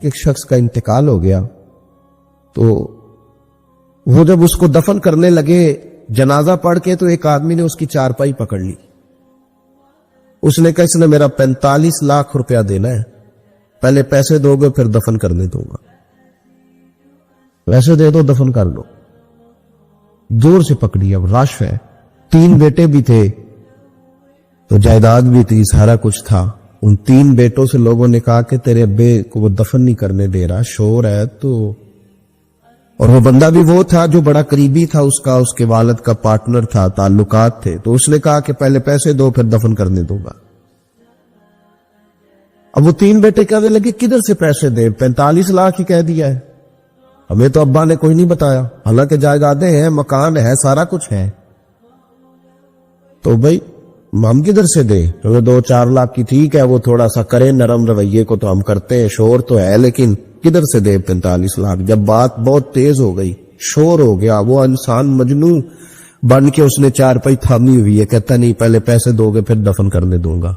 ایک شخص کا انتقال ہو گیا، تو وہ جب اس کو دفن کرنے لگے جنازہ پڑھ کے، تو ایک آدمی نے اس کی چارپائی پکڑ لی. اس نے کہا اس نے میرا 45 لاکھ روپیہ دینا ہے، پہلے پیسے دو گے پھر دفن کرنے دوں گا. پیسے دے دو دفن کر لو. زور سے پکڑی. اب رش ہے، 3 بیٹے بھی تھے تو جائیداد بھی تھی، سارا کچھ تھا. ان 3 بیٹوں سے لوگوں نے کہا کہ تیرے ابے کو وہ دفن نہیں کرنے دے رہا، شور ہے. تو اور وہ بندہ بھی وہ تھا جو بڑا قریبی تھا اس کا، اس کے والد کا پارٹنر تھا، تعلقات تھے. تو اس نے کہا کہ پہلے پیسے دو پھر دفن کرنے دوں گا. اب وہ 3 بیٹے کہنے لگے کدھر سے پیسے دے، 45 لاکھ ہی کہہ دیا ہے، ہمیں تو ابا نے کوئی نہیں بتایا، حالانکہ جائیدادیں ہیں، مکان ہے، سارا کچھ ہے. تو بھائی ہم کدھر سے دے؟ 2-4 لاکھ کی ٹھیک ہے، وہ تھوڑا سا کرے نرم رویے کو تو ہم کرتے ہیں، شور تو ہے، لیکن کدھر سے دے 45 لاکھ؟ جب بات بہت تیز ہو گئی، شور ہو گیا، وہ انسان مجنون بن کے اس نے چارپائی تھامی ہوئی ہے، کہتا نہیں پہلے پیسے دو گے پھر دفن کرنے دوں گا.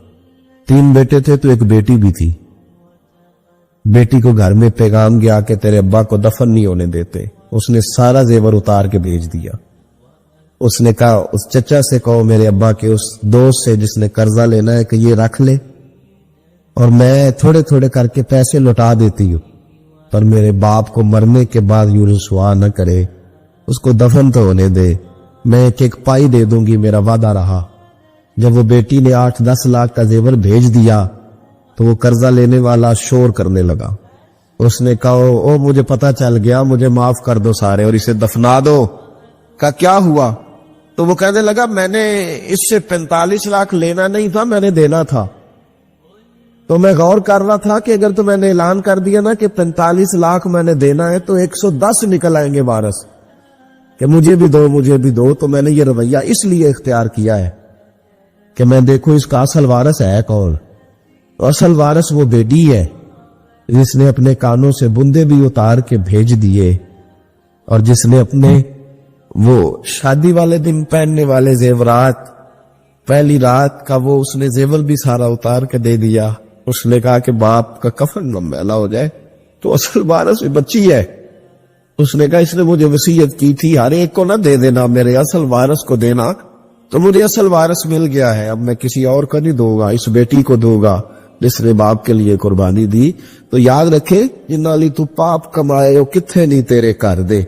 3 بیٹے تھے تو ایک بیٹی بھی تھی. بیٹی کو گھر میں پیغام گیا کہ تیرے ابا کو دفن نہیں ہونے دیتے. اس نے سارا زیور اتار کے بھیج دیا. اس نے کہا اس چچا سے کہو میرے ابا کے اس دوست سے جس نے قرضہ لینا ہے کہ یہ رکھ لے اور میں تھوڑے تھوڑے کر کے پیسے لوٹا دیتی ہوں، پر میرے باپ کو مرنے کے بعد یوں رسوا نہ کرے، اس کو دفن تو ہونے دے، میں ایک پائی دے دوں گی، میرا وعدہ رہا. جب وہ بیٹی نے 8-10 لاکھ کا زیور بھیج دیا تو وہ قرضہ لینے والا شور کرنے لگا. اس نے کہا او مجھے پتا چل گیا، مجھے معاف کر دو سارے اور اسے دفنا دو. کہا کیا ہوا؟ تو وہ کہنے لگا میں نے اس سے 45 لاکھ لینا نہیں تھا، میں نے دینا تھا. تو میں غور کر رہا تھا کہ اگر تو میں نے اعلان کر دیا نا کہ 45 لاکھ میں نے دینا ہے تو 110 نکل آئیں گے وارث کہ مجھے بھی دو مجھے بھی دو. تو میں نے یہ رویہ اس لیے اختیار کیا ہے کہ میں دیکھوں اس کا اصل وارث ہے کون. اصل وارث وہ بیٹی ہے جس نے اپنے کانوں سے بندے بھی اتار کے بھیج دیے اور جس نے اپنے وہ شادی والے دن پہننے والے زیورات پہلی رات کا وہ اس نے زیور بھی سارا اتار کے دے دیا. اس نے کہا کہ باپ کا کفن نہ میلا ہو جائے. تو اصل وارث بچی ہے. اس نے کہا اس نے مجھے وصیت کی تھی ہر ایک کو نہ دے دینا، میرے اصل وارث کو دینا. تو مجھے اصل وارث مل گیا ہے، اب میں کسی اور کو نہیں دوں گا، اس بیٹی کو دوں گا جس نے باپ کے لیے قربانی دی. تو یاد رکھے جنہ لی تو پاپ کمائے وہ کتھے نہیں تیرے کر دے.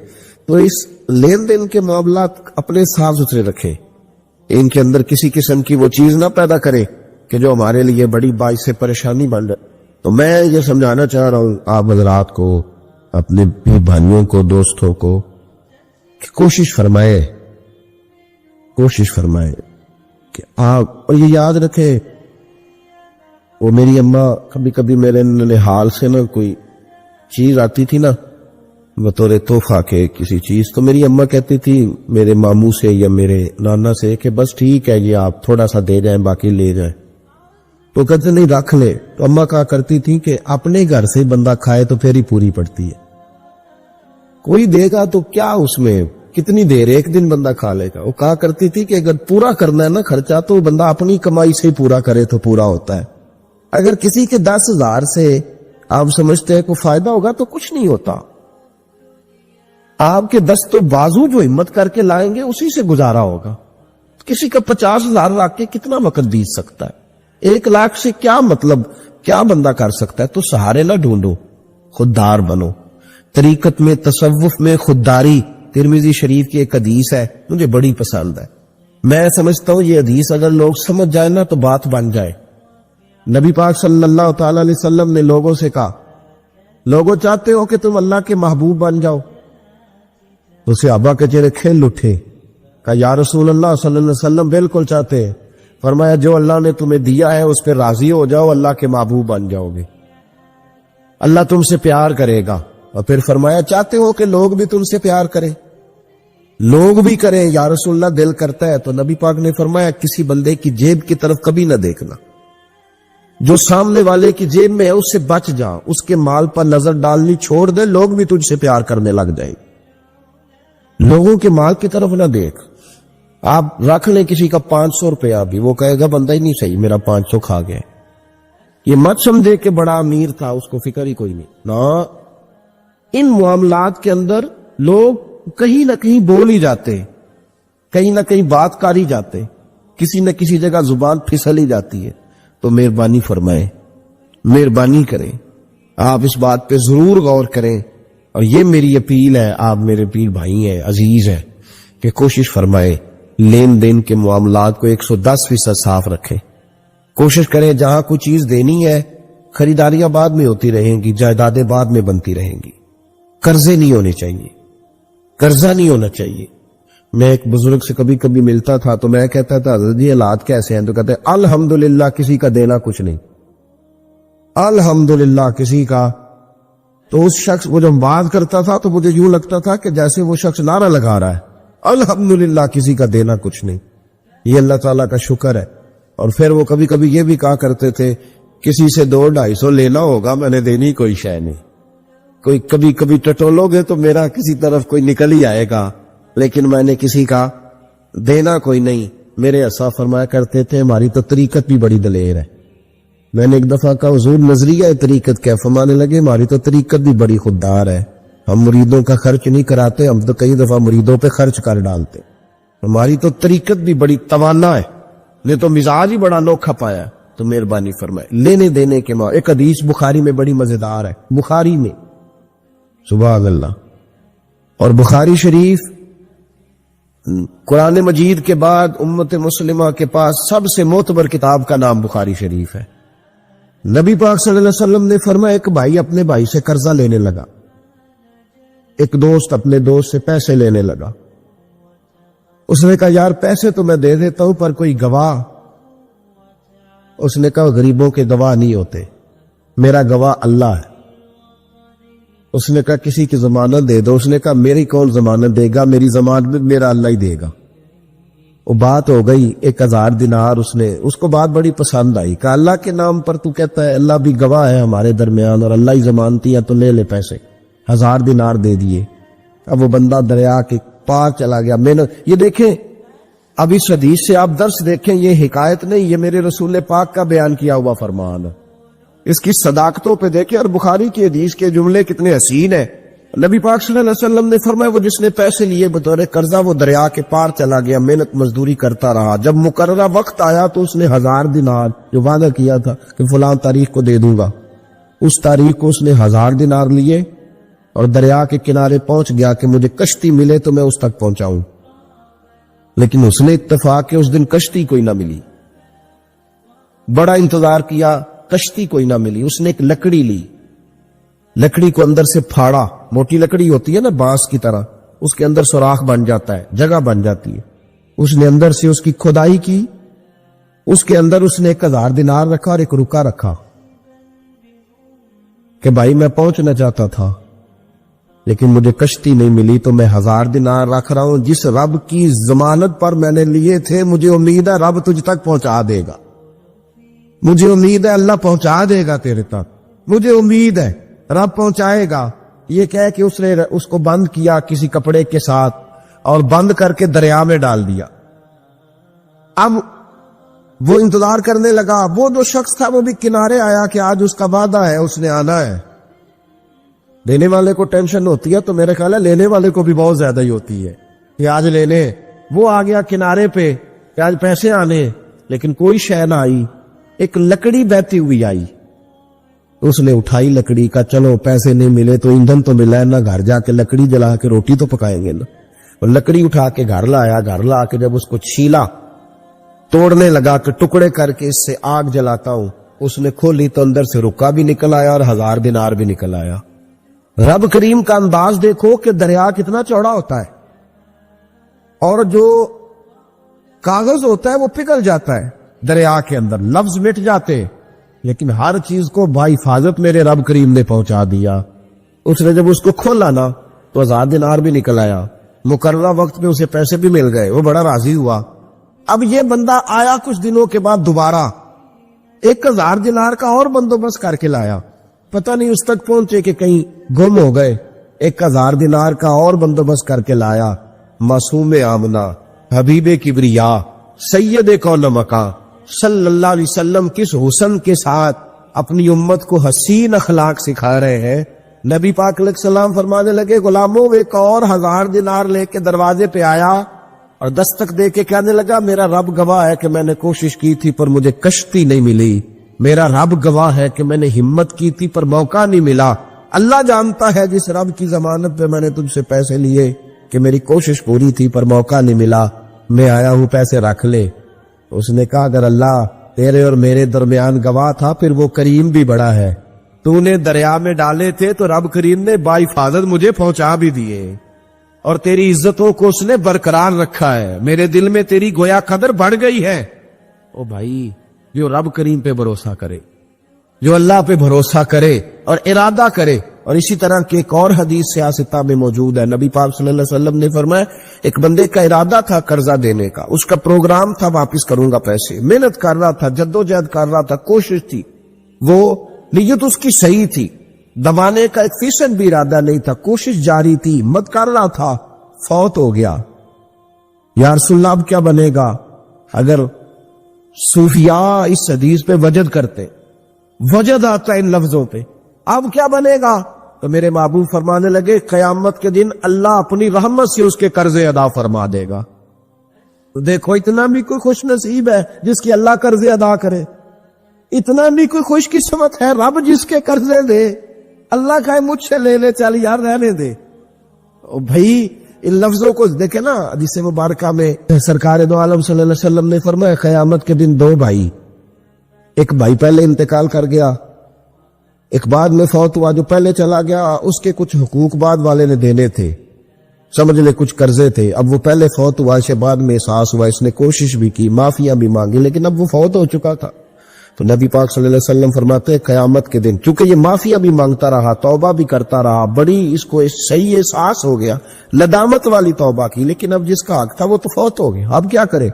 تو اس لین دین کے معاملات اپنے صاف ستھرے رکھے، ان کے اندر کسی قسم کی وہ چیز نہ پیدا کرے کہ جو ہمارے لیے بڑی باعث پریشانی بن جائے. تو میں یہ سمجھانا چاہ رہا ہوں آپ حضرات کو، اپنے بھی بھائیوں کو، دوستوں کو کہ کوشش فرمائے کہ آپ، اور یہ یاد رکھے وہ میری اماں کبھی کبھی میرے ننہال سے نا کوئی چیز آتی تھی نا بطور تحفہ کے کسی چیز، تو میری اماں کہتی تھی میرے ماموں سے یا میرے نانا سے کہ بس ٹھیک ہے یہ آپ تھوڑا سا دے جائیں باقی لے جائیں. تو کہتے نہیں رکھ لے. تو اماں کہا کرتی تھی کہ اپنے گھر سے بندہ کھائے تو پھر ہی پوری پڑتی ہے، کوئی دے گا تو کیا اس میں کتنی دیر ایک دن بندہ کھا لے گا. وہ کہا کرتی تھی کہ اگر پورا کرنا ہے نا خرچہ تو بندہ اپنی کمائی سے ہی پورا کرے تو پورا ہوتا ہے. اگر کسی کے 10,000 سے آپ سمجھتے ہیں کوئی فائدہ ہوگا تو کچھ نہیں ہوتا. آپ کے دست و بازو جو ہمت کر کے لائیں گے اسی سے گزارا ہوگا. کسی کا 50,000 رکھ کے کتنا وقت بیت سکتا ہے؟ 1 لاکھ سے کیا مطلب، کیا بندہ کر سکتا ہے؟ تو سہارے نہ ڈھونڈو، خوددار بنو. طریقت میں، تصوف میں خودداری، ترمذی شریف کی ایک حدیث ہے مجھے بڑی پسند ہے. میں سمجھتا ہوں یہ حدیث اگر لوگ سمجھ جائیں نا تو بات بن جائے. نبی پاک صلی اللہ تعالی علیہ وسلم نے لوگوں سے کہا لوگوں چاہتے ہو کہ تم اللہ کے محبوب بن جاؤ؟ تو صحابہ کے چہرے کھل اٹھے. کہا یا رسول اللہ صلی اللہ علیہ وسلم بالکل چاہتے ہیں. فرمایا جو اللہ نے تمہیں دیا ہے اس پہ راضی ہو جاؤ، اللہ کے محبوب بن جاؤ گے، اللہ تم سے پیار کرے گا. اور پھر فرمایا چاہتے ہو کہ لوگ بھی تم سے پیار کریں؟ لوگ بھی کریں یا رسول اللہ، دل کرتا ہے. تو نبی پاک نے فرمایا کسی بندے کی جیب کی طرف کبھی نہ دیکھنا، جو سامنے والے کی جیب میں ہے اس سے بچ جا، اس کے مال پر نظر ڈالنی چھوڑ دے، لوگ بھی تجھ سے پیار کرنے لگ جائیں. لوگوں کے مال کی طرف نہ دیکھ. آپ رکھ لیں کسی کا 500 روپیہ بھی، وہ کہے گا بندہ ہی نہیں صحیح، میرا 500 کھا گیا. یہ مت سمجھے کہ بڑا امیر تھا اس کو فکر ہی کوئی نہیں نا، ان معاملات کے اندر لوگ کہیں نہ کہیں بول ہی جاتے، کہیں نہ کہیں بات کر ہی جاتے، کسی نہ کسی جگہ زبان پھسل ہی جاتی ہے. تو مہربانی فرمائیں، مہربانی کریں، آپ اس بات پہ ضرور غور کریں. اور یہ میری اپیل ہے، آپ میرے پیر بھائی ہیں، عزیز ہیں، کہ کوشش فرمائیں لین دین کے معاملات کو 110% صاف رکھیں. کوشش کریں جہاں کوئی چیز دینی ہے، خریداریاں بعد میں ہوتی رہیں گی، جائیدادیں بعد میں بنتی رہیں گی، قرضے نہیں ہونے چاہیے، قرضہ نہیں ہونا چاہیے. میں ایک بزرگ سے کبھی کبھی ملتا تھا تو میں کہتا تھا حضرت جی حالات کیسے ہیں؟ تو کہتے ہیں الحمدللہ کسی کا دینا کچھ نہیں، الحمدللہ کسی کا. تو اس شخص وہ جب بات کرتا تھا تو مجھے یوں لگتا تھا کہ جیسے وہ شخص نعرہ لگا رہا ہے، الحمدللہ کسی کا دینا کچھ نہیں. یہ اللہ تعالیٰ کا شکر ہے. اور پھر وہ کبھی کبھی یہ بھی کہا کرتے تھے کسی سے 200-250 لینا ہوگا، میں نے دینی کوئی شے نہیں. کوئی کبھی کبھی ٹٹولو گے تو میرا کسی طرف کوئی نکل ہی آئے گا، لیکن میں نے کسی کا دینا کوئی نہیں. میرے اسا فرمایا کرتے تھے ہماری تو طریقت بھی بڑی دلیر ہے. میں نے ایک دفعہ کہا حضور نظریہ طریقت کیا؟ فرمانے لگے ہماری تو طریقت بھی بڑی خوددار ہے، ہم مریدوں کا خرچ نہیں کراتے، ہم تو کئی دفعہ مریدوں پہ خرچ کر ڈالتے. ہماری تو طریقت بھی بڑی توانا ہے، نے تو مزاج ہی بڑا انوکھا پایا. تو مہربانی فرمائے لینے دینے کے ایک حدیث بخاری میں بڑی مزیدار ہے، بخاری میں، سبحان اللہ. اور بخاری شریف قرآن مجید کے بعد امت مسلمہ کے پاس سب سے معتبر کتاب کا نام بخاری شریف ہے. نبی پاک صلی اللہ علیہ وسلم نے فرمایا ایک بھائی اپنے بھائی سے قرضہ لینے لگا، ایک دوست اپنے دوست سے پیسے لینے لگا. اس نے کہا یار پیسے تو میں دے دیتا ہوں پر کوئی گواہ. اس نے کہا غریبوں کے گواہ نہیں ہوتے، میرا گواہ اللہ ہے. اس نے کہا کسی کی ضمانت دے دو. اس نے کہا میری کون ضمانت دے گا، میری ضمانت میرا اللہ ہی دے گا. وہ بات ہو گئی 1000 دینار. اس کو بات بڑی پسند آئی. کہا اللہ کے نام پر تو کہتا ہے اللہ بھی گواہ ہے ہمارے درمیان اور اللہ ہی ضمانتی ہے، تو لے لے پیسے. 1000 دینار دے دیے. اب وہ بندہ دریا کے پار چلا گیا. میں نے یہ دیکھیں، اب اس حدیث سے آپ درس دیکھیں، یہ حکایت نہیں، یہ میرے رسول پاک کا بیان کیا ہوا فرمان ہے. اس کی صداقتوں پہ دیکھیں. اور بخاری کی حدیث کے جملے کتنے حسین ہیں. نبی پاک صلی اللہ علیہ وسلم نے فرمایا وہ جس نے پیسے لیے بطور قرضہ وہ دریا کے پار چلا گیا، محنت مزدوری کرتا رہا. جب مقررہ وقت آیا تو اس نے 1000 دینار جو وعدہ کیا تھا کہ فلاں تاریخ کو دے دوں گا، اس تاریخ کو اس نے 1000 دینار لیے اور دریا کے کنارے پہنچ گیا کہ مجھے کشتی ملے تو میں اس تک پہنچاؤں. لیکن اس نے اتفاق کہ اس دن کشتی کوئی نہ ملی. بڑا انتظار کیا، کشتی کوئی نہ ملی. اس نے ایک لکڑی لی، لکڑی کو اندر سے پھاڑا. موٹی لکڑی ہوتی ہے نا بانس کی طرح، اس کے اندر سوراخ بن جاتا ہے، جگہ بن جاتی ہے. اس نے اندر سے اس کی کھدائی کی، اس کے اندر اس نے 1000 دینار رکھا اور ایک رکا رکھا کہ بھائی میں پہنچنا چاہتا تھا لیکن مجھے کشتی نہیں ملی تو میں 1000 دینار رکھ رہا ہوں. جس رب کی ضمانت پر میں نے لیے تھے مجھے امید ہے رب تجھ تک پہنچا دے گا، مجھے امید ہے اللہ پہنچا دے گا تیرے تک، مجھے امید ہے رب پہنچائے گا. یہ کہہ کہ اس نے اس کو بند کیا کسی کپڑے کے ساتھ اور بند کر کے دریا میں ڈال دیا. اب وہ انتظار کرنے لگا. وہ جو شخص تھا وہ بھی کنارے آیا کہ آج اس کا وعدہ ہے، اس نے آنا ہے. دینے والے کو ٹینشن ہوتی ہے تو میرے خیال ہے لینے والے کو بھی بہت زیادہ ہی ہوتی ہے کہ آج لینے. وہ آ گیا کنارے پہ کہ آج پیسے آنے، لیکن کوئی شے نہ آئی. ایک لکڑی بہتی ہوئی آئی، اس نے اٹھائی لکڑی کا، چلو پیسے نہیں ملے تو ایندھن تو ملا ہے نا، گھر جا کے لکڑی جلا کے روٹی تو پکائیں گے نا. اور لکڑی اٹھا کے گھر لایا. گھر لا کے جب اس کو چھیلا، توڑنے لگا کہ ٹکڑے کر کے اس سے آگ جلاتا ہوں. اس نے کھولی تو اندر سے رکا بھی نکل آیا اور 1000 دینار بھی نکل آیا. رب کریم کا انداز دیکھو کہ دریا کتنا چوڑا ہوتا ہے اور جو کاغذ ہوتا ہے وہ پگھل جاتا ہے دریا کے اندر، لفظ مٹ جاتے، لیکن ہر چیز کو بحفاظت میرے رب کریم نے پہنچا دیا. اس نے جب اس کو کھولا نا تو 1000 دینار بھی نکل آیا. مقررہ وقت میں اسے پیسے بھی مل گئے. وہ بڑا راضی ہوا. اب یہ بندہ آیا کچھ دنوں کے بعد دوبارہ 1000 دینار کا اور بندوبست کر کے لایا. پتہ نہیں اس تک پہنچے کہ کہیں گم ہو گئے. 1000 دینار کا اور بندوبست کر کے لایا. معصوم آمنہ، حبیب کبریا، سید کون مکان صلی اللہ علیہ وسلم کس حسن کے ساتھ اپنی امت کو حسین اخلاق سکھا رہے ہیں. نبی پاک علیہ السلام فرمانے لگے غلاموں ایک اور 1000 دینار لے کے دروازے پہ آیا اور دستک دے کے کہنے لگا میرا رب گواہ ہے کہ میں نے کوشش کی تھی پر مجھے کشتی نہیں ملی. میرا رب گواہ ہے کہ میں نے ہمت کی تھی پر موقع نہیں ملا. اللہ جانتا ہے جس رب کی ضمانت پہ میں نے تجھ سے پیسے لیے کہ میری کوشش پوری تھی پر موقع نہیں ملا. میں آیا ہوں پیسے رکھ لے. اس نے کہا اگر اللہ تیرے اور میرے درمیان گواہ تھا پھر وہ کریم بھی بڑا ہے. تو نے دریا میں ڈالے تھے تو رب کریم نے باحفاظت مجھے پہنچا بھی دیے اور تیری عزتوں کو اس نے برقرار رکھا ہے. میرے دل میں تیری گویا قدر بڑھ گئی ہے. او بھائی جو رب کریم پہ بھروسہ کرے, جو اللہ پہ بھروسہ کرے اور ارادہ کرے. اور اسی طرح کی ایک اور حدیث سیاستہ میں موجود ہے. نبی پاک صلی اللہ علیہ وسلم نے فرمایا ایک بندے کا ارادہ تھا قرضہ دینے کا, اس کا پروگرام تھا واپس کروں گا پیسے, محنت کر رہا تھا, جدوجہد کر رہا تھا, کوشش تھی, وہ نیت اس کی صحیح تھی, دبانے کا 1% بھی ارادہ نہیں تھا, کوشش جاری تھی, ہمت کر رہا تھا, فوت ہو گیا. یا رسول اللہ اب کیا بنے گا؟ اگر صوفیاء اس حدیث پہ وجد کرتے, وجد آتا ان لفظوں پہ, اب کیا بنے گا؟ تو میرے محبوب فرمانے لگے قیامت کے دن اللہ اپنی رحمت سے اس کے قرضے ادا فرما دے گا. تو دیکھو اتنا بھی کوئی خوش نصیب ہے جس کی اللہ قرضے ادا کرے, اتنا بھی کوئی خوش قسمت ہے رب جس کے قرضے دے. اللہ کہے مجھ سے لے لے, چل یار رہنے دے. بھائی ان لفظوں کو دیکھیں نا, حدیث مبارکہ میں سرکار دو عالم صلی اللہ علیہ وسلم نے فرمایا قیامت کے دن 2 بھائی, ایک بھائی پہلے انتقال کر گیا, ایک بعد میں فوت ہوا. جو پہلے چلا گیا اس کے کچھ حقوق بعد والے نے دینے تھے, سمجھ لے کچھ قرضے تھے. اب وہ پہلے فوت ہوا, اسے بعد میں احساس ہوا, اس نے کوشش بھی کی, معافیاں بھی مانگی, لیکن اب وہ فوت ہو چکا تھا. تو نبی پاک صلی اللہ علیہ وسلم فرماتے ہیں قیامت کے دن چونکہ یہ معافیاں بھی مانگتا رہا, توبہ بھی کرتا رہا, بڑی اس کو صحیح احساس ہو گیا, ندامت والی توبہ کی, لیکن اب جس کا حق تھا وہ تو فوت ہو گیا, اب کیا کرے؟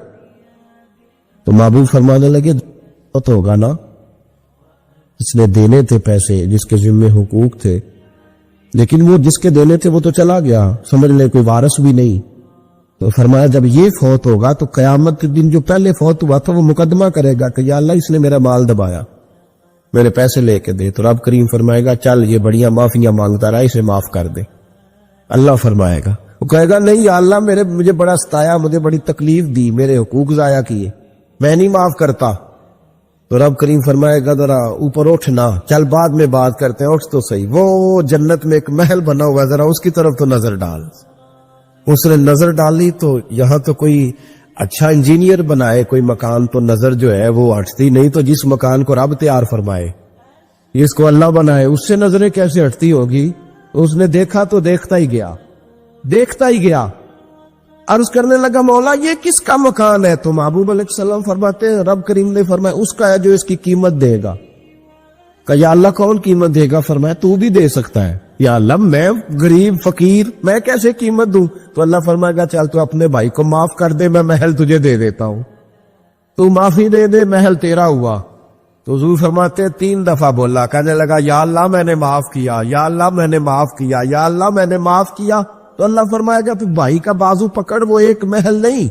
تو محبوب فرمانے لگے فوت ہوگا نا, اس نے دینے تھے پیسے, جس کے ذمہ حقوق تھے, لیکن وہ جس کے دینے تھے وہ تو چلا گیا, سمجھ لے کوئی وارث بھی نہیں. تو فرمایا جب یہ فوت ہوگا تو قیامت کے دن جو پہلے فوت ہوا تھا وہ مقدمہ کرے گا کہ یا اللہ اس نے میرا مال دبایا, میرے پیسے لے کے دے. تو رب کریم فرمائے گا چل یہ بڑیاں معافیاں مانگتا رہا, اسے معاف کر دے. اللہ فرمائے گا, وہ کہے گا نہیں یا اللہ مجھے بڑا ستایا, مجھے بڑی تکلیف دی, میرے حقوق ضائع کیے, میں نہیں معاف کرتا. تو رب کریم فرمائے گا ذرا اوپر اٹھنا, چل بعد میں بات کرتے ہیں, اٹھ تو صحیح. وہ جنت میں ایک محل بنا ہوا ہے, ذرا اس کی طرف تو نظر ڈال. اس نے نظر ڈالی تو یہاں تو کوئی اچھا انجینئر بنائے کوئی مکان تو نظر جو ہے وہ ہٹتی نہیں. تو جس مکان کو رب تیار فرمائے, جس کو اللہ بنائے, اس سے نظریں کیسے ہٹتی ہوگی؟ اس نے دیکھا تو دیکھتا ہی گیا, دیکھتا ہی گیا. عرض کرنے لگا مولا یہ کس کا مکان ہے؟ تو محبوب علیہ السلام فرماتے ہیں رب کریم نے فرمایا اس کا ہے جو اس کی قیمت دے گا. کہ یا اللہ کون قیمت دے گا؟ فرمایا تو بھی دے سکتا ہے. یا اللہ میں غریب فقیر, میں کیسے قیمت دوں؟ تو اللہ فرمائے گا چل تو اپنے بھائی کو معاف کر دے, میں محل تجھے دے دیتا ہوں, تو معافی دے دے, محل تیرا ہوا. تو حضور فرماتے 3 دفعہ بولا, کہنے لگا یا اللہ میں نے معاف کیا, یا اللہ میں نے معاف کیا, یا اللہ میں نے معاف کیا. تو اللہ فرمائے گا تو بھائی کا بازو پکڑ, وہ ایک محل نہیں,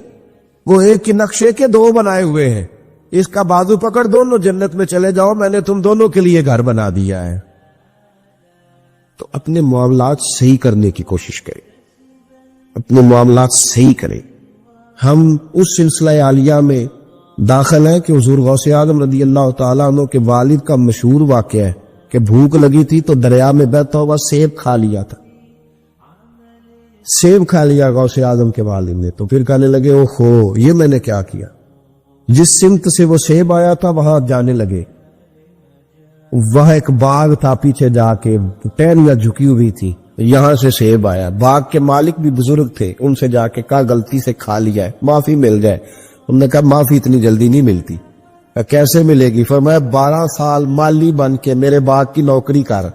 وہ ایک ہی نقشے کے 2 بنائے ہوئے ہیں, اس کا بازو پکڑ, دونوں جنت میں چلے جاؤ, میں نے تم دونوں کے لیے گھر بنا دیا ہے. تو اپنے معاملات صحیح کرنے کی کوشش کریں, اپنے معاملات صحیح کریں. ہم اس سلسلہ عالیہ میں داخل ہیں کہ حضور غوث اعظم رضی اللہ تعالیٰ عنہ کے والد کا مشہور واقعہ ہے کہ بھوک لگی تھی تو دریا میں بہتا ہوا سیب کھا لیا تھا, سیب کھا لیا غوث اعظم کے والد نے. تو پھر کہنے لگے اوہو یہ میں نے کیا کیا؟ جس سمت سے وہ سیب آیا تھا وہاں جانے لگے, وہاں ایک باغ تھا, پیچھے جا کے ٹہنیاں جھکی ہوئی تھی, یہاں سے سیب آیا. باغ کے مالک بھی بزرگ تھے, ان سے جا کے کہا غلطی سے کھا لیا ہے, معافی مل جائے. انہوں نے کہا معافی اتنی جلدی نہیں ملتی. کیسے ملے گی؟ فرمایا 12 سال مالی بن کے میرے باغ کی نوکری کر.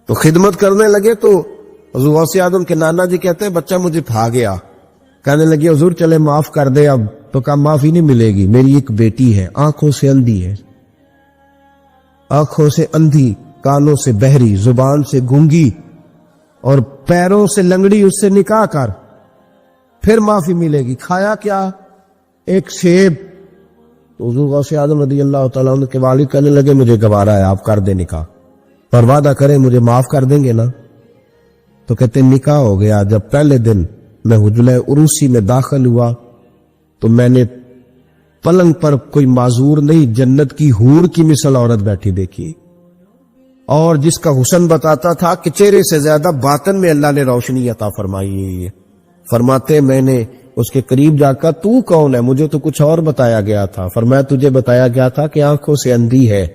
تو خدمت کرنے لگے. تو حضور غوث اعظم کے نانا جی کہتے ہیں بچہ مجھے بھا گیا, کہنے لگے حضور چلے معاف کر دے اب. تو کہا معافی نہیں ملے گی, میری ایک بیٹی ہے, آنکھوں سے اندھی ہے, آنکھوں سے اندھی, کانوں سے بہری, زبان سے گونگی اور پیروں سے لنگڑی, اس سے نکاح کر, پھر معافی ملے گی. کھایا کیا؟ ایک سیب. تو حضور غوث اعظم رضی اللہ تعالیٰ عنہ کے والد کہنے لگے مجھے گوارا ہے آپ کر دیں نکاح، پر وعدہ کریں مجھے معاف کر دیں گے نا؟ تو کہتے نکاح ہو گیا۔ جب پہلے دن میں حجلہ عروسی میں داخل ہوا تو میں نے پلنگ پر کوئی معذور نہیں، جنت کی حور کی مثل عورت بیٹھی دیکھی، اور جس کا حسن بتاتا تھا کہ چہرے سے زیادہ باطن میں اللہ نے روشنی عطا فرمائی ہے۔ فرماتے میں نے اس کے قریب جا کر تو کون ہے؟ مجھے تو کچھ اور بتایا گیا تھا۔ فرمایا تجھے بتایا گیا تھا کہ آنکھوں سے اندھی ہے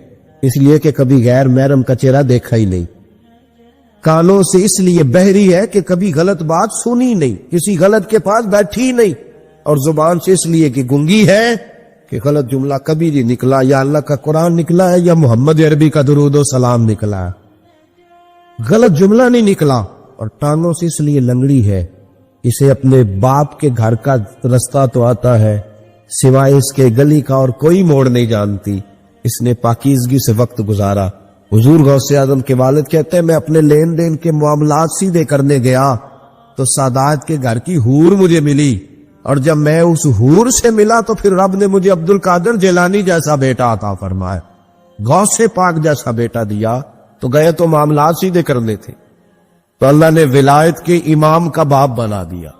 اس لیے کہ کبھی غیر محرم کا چہرہ دیکھا ہی نہیں، کانوں سے اس لیے بہری ہے کہ کبھی غلط بات سنی نہیں، کسی غلط کے پاس بیٹھی نہیں، اور زبان سے اس لیے کہ گنگی ہے کہ غلط جملہ کبھی نہیں نکلا، یا اللہ کا قرآن نکلا ہے یا محمد عربی کا درود و سلام نکلا ہے، غلط جملہ نہیں نکلا۔ اور ٹانگوں سے اس لیے لنگڑی ہے، اسے اپنے باپ کے گھر کا رستہ تو آتا ہے، سوائے اس کے گلی کا اور کوئی موڑ نہیں جانتی، اس نے پاکیزگی سے وقت گزارا۔ حضور غوث اعظم کے والد کہتے ہیں میں اپنے لین دین کے معاملات سیدھے کرنے گیا تو سادات کے گھر کی حور مجھے ملی، اور جب میں اس حور سے ملا تو پھر رب نے مجھے عبد القادر جیلانی جیسا بیٹا عطا فرمایا، غوث پاک جیسا بیٹا دیا۔ تو گئے تو معاملات سیدھے کرنے تھے تو اللہ نے ولایت کے امام کا باپ بنا دیا۔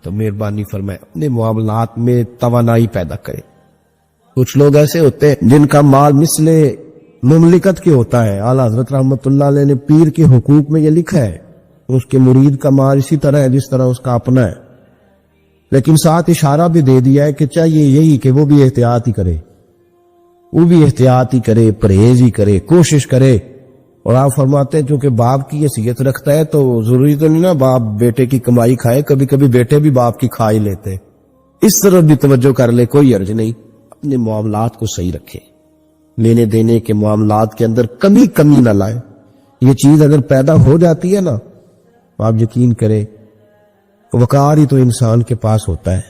تو مہربانی فرمائے اپنے معاملات میں توانائی پیدا کرے۔ کچھ لوگ ایسے ہوتے ہیں جن کا مال مثل مملکت کے ہوتا ہے۔ اعلیٰ حضرت رحمت اللہ علیہ نے پیر کے حقوق میں یہ لکھا ہے اس کے مرید کا مال اسی طرح ہے جس طرح اس کا اپنا ہے، لیکن ساتھ اشارہ بھی دے دیا ہے کہ چاہیے یہی کہ وہ بھی احتیاط ہی کرے، وہ بھی احتیاط ہی کرے، پرہیز ہی کرے، کوشش کرے۔ اور آپ فرماتے ہیں چونکہ باپ کی حیثیت رکھتا ہے تو ضروری تو نہیں نا باپ بیٹے کی کمائی کھائے، کبھی کبھی بیٹے بھی باپ کی کھا ہی لیتے، اس طرح بھی توجہ کر لے، کوئی عرض نہیں۔ اپنے معاملات کو صحیح رکھے، لینے دینے کے معاملات کے اندر کمی نہ لائے۔ یہ چیز اگر پیدا ہو جاتی ہے نا تو آپ یقین کریں وقار ہی تو انسان کے پاس ہوتا ہے،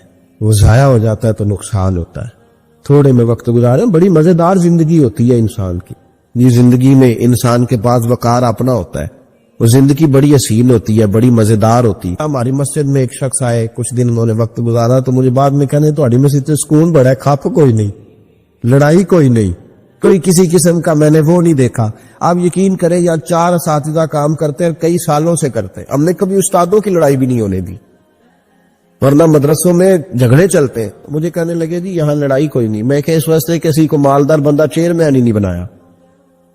وہ ضائع ہو جاتا ہے تو نقصان ہوتا ہے۔ تھوڑے میں وقت گزارے، بڑی مزیدار زندگی ہوتی ہے انسان کی، یہ زندگی میں انسان کے پاس وقار اپنا ہوتا ہے، وہ زندگی بڑی حسین ہوتی ہے، بڑی مزیدار ہوتی ہے۔ ہماری مسجد میں ایک شخص آئے، کچھ دن انہوں نے وقت گزارا تو مجھے بعد میں کہنے تہاڈی مسجد سے سکون بڑا ہے، کھپ کوئی نہیں، لڑائی کوئی نہیں، کوئی کسی قسم کا میں نے وہ نہیں دیکھا۔ آپ یقین کریں یا 4 اساتذہ کام کرتے ہیں، کئی سالوں سے کرتے ہیں، ہم نے کبھی استادوں کی لڑائی بھی نہیں ہونے دی، ورنہ مدرسوں میں جھگڑے چلتے ہیں۔ مجھے کہنے لگے جی یہاں لڑائی کوئی نہیں۔ میں کہ اس واسطے کسی کو مالدار بندہ چیئرمین ہی نہیں بنایا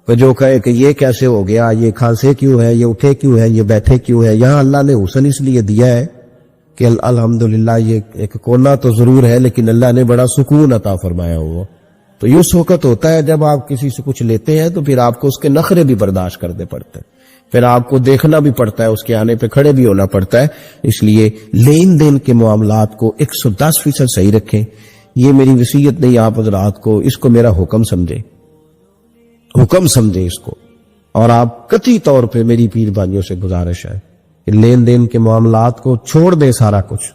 کہ جو کہے کہ یہ کیسے ہو گیا، یہ کھانسے کیوں ہے، یہ اٹھے کیوں ہے، یہ بیٹھے کیوں ہے۔ یہاں اللہ نے حسن اس لیے دیا ہے کہ الحمدللہ یہ ایک کونا تو ضرور ہے لیکن اللہ نے بڑا سکون عطا فرمایا ہوا۔ تو یہ اس وقت ہوتا ہے جب آپ کسی سے کچھ لیتے ہیں تو پھر آپ کو اس کے نخرے بھی برداشت کرنے پڑتے ہیں، پھر آپ کو دیکھنا بھی پڑتا ہے، اس کے آنے پہ کھڑے بھی ہونا پڑتا ہے۔ اس لیے لین دین کے معاملات کو 110% صحیح رکھیں۔ یہ میری وصیت نہیں آپ حضرات کو، اس کو میرا حکم سمجھے اس کو، اور آپ قطعی طور پہ میری پیر بھائیوں سے گزارش ہے کہ لین دین کے معاملات کو چھوڑ دیں سارا کچھ۔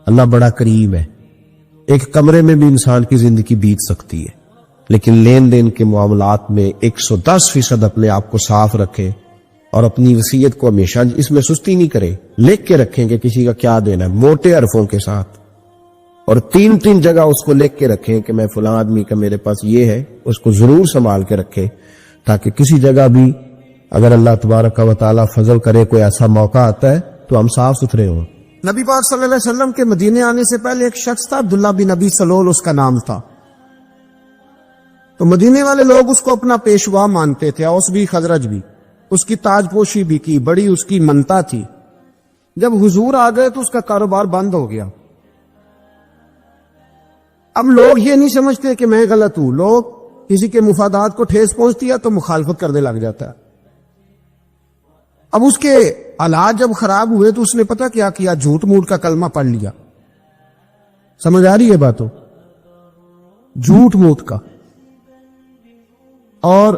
اللہ بڑا کریم ہے، ایک کمرے میں بھی انسان کی زندگی بیت سکتی ہے، لیکن لین دین کے معاملات میں 110% اپنے آپ کو صاف رکھیں، اور اپنی وصیت کو ہمیشہ اس میں سستی نہیں کرے، لکھ کے رکھیں کہ کسی کا کیا دینا ہے، موٹے حرفوں کے ساتھ، اور 3 جگہ اس کو لکھ کے رکھیں کہ میں فلاں آدمی کا میرے پاس یہ ہے، اس کو ضرور سنبھال کے رکھیں تاکہ کسی جگہ بھی اگر اللہ تبارک و تعالیٰ فضل کرے کوئی ایسا موقع آتا ہے تو ہم صاف ستھرے ہوں۔ نبی پاک صلی اللہ علیہ وسلم کے مدینے آنے سے پہلے ایک شخص تھا، عبداللہ بن ابی سلول اس کا نام تھا۔ تو مدینے والے لوگ اس کو اپنا پیشوا مانتے تھے، اوس بھی خزرج بھی، اس کی تاج پوشی بھی کی، بڑی اس کی منتا تھی۔ جب حضور آ گئے تو اس کا کاروبار بند ہو گیا۔ اب لوگ یہ نہیں سمجھتے کہ میں غلط ہوں، لوگ کسی کے مفادات کو ٹھیس پہنچتی ہے تو مخالفت کرنے لگ جاتا ہے۔ اب اس کے حالات جب خراب ہوئے تو اس نے پتہ کیا کیا، جھوٹ موٹ کا کلمہ پڑھ لیا۔ سمجھ آ رہی ہے باتوں؟ جھوٹ موٹ کا، اور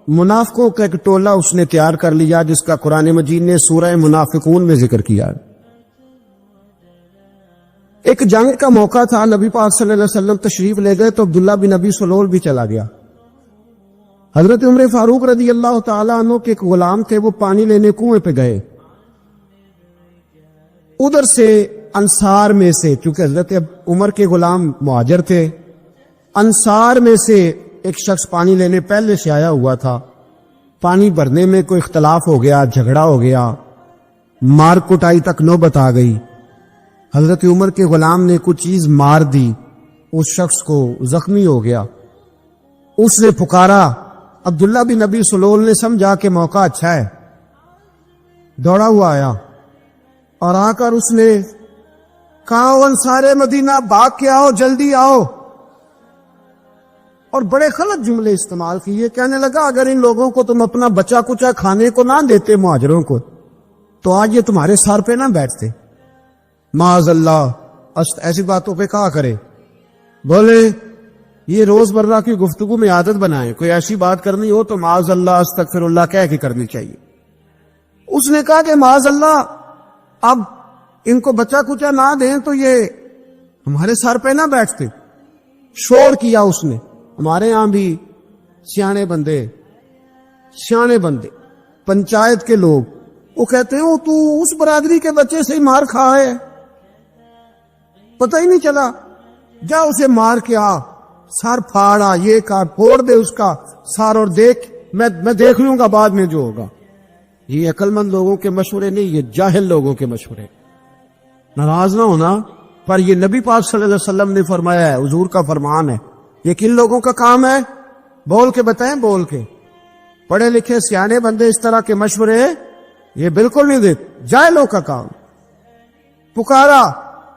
منافقوں کا ایک ٹولہ اس نے تیار کر لیا جس کا قرآن مجید نے سورہ منافقون میں ذکر کیا ہے۔ ایک جنگ کا موقع تھا، نبی پاک صلی اللہ علیہ وسلم تشریف لے گئے تو عبداللہ بن ابی سلول بھی چلا گیا۔ حضرت عمر فاروق رضی اللہ تعالیٰ عنہ کے ایک غلام تھے، وہ پانی لینے کنویں پہ گئے، ادھر سے انصار میں سے، چونکہ حضرت عمر کے غلام مہاجر تھے انصار میں سے ایک شخص پانی لینے پہلے سے آیا ہوا تھا، پانی بھرنے میں کوئی اختلاف ہو گیا، جھگڑا ہو گیا، مار کٹائی تک نوبت آ گئی۔ حضرت عمر کے غلام نے کچھ چیز مار دی، اس شخص کو زخمی ہو گیا۔ اس نے پکارا، عبداللہ بن ابی سلول نے سمجھا کہ موقع اچھا ہے، دوڑا ہوا آیا اور آ کر اس نے کہا، انصار مدینہ بھاگ کے آؤ، جلدی آؤ، اور بڑے غلط جملے استعمال کیے۔ کہنے لگا اگر ان لوگوں کو تم اپنا بچا کچا کھانے کو نہ دیتے مہاجروں کو تو آج یہ تمہارے سر پہ نہ بیٹھتے۔ معاذ اللہ، ایسی باتوں پہ کہا کرے، بولے یہ روز مرہ کی گفتگو میں عادت بنائیں، کوئی ایسی بات کرنی ہو تو معاذ اللہ استغفر اللہ کہہ کے کرنی چاہیے۔ اس نے کہا کہ معاذ اللہ اب ان کو بچا کچا نہ دیں تو یہ ہمارے سر پہ نہ بیٹھتے۔ شور کیا اس نے۔ ہمارے ہاں بھی سیانے بندے پنچایت کے لوگ وہ کہتے ہیں تو اس برادری کے بچے سے ہی مار کھا ہے، پتہ ہی نہیں چلا، جا اسے مار کے آ، سر پھاڑا، یہ کار پھوڑ دے اس کا سر، اور دیکھ میں دیکھ لوں گا بعد میں جو ہوگا۔ یہ عقل مند لوگوں کے مشورے نہیں، یہ جاہل لوگوں کے مشورے۔ ناراض نہ ہونا، پر یہ نبی پاک صلی اللہ علیہ وسلم نے فرمایا ہے، حضور کا فرمان ہے۔ یہ کن لوگوں کا کام ہے؟ بول کے بتائیں، بول کے۔ پڑھے لکھے سیانے بندے اس طرح کے مشورے یہ بالکل نہیں دیتے، جاہلوں کا کام۔ پکارا،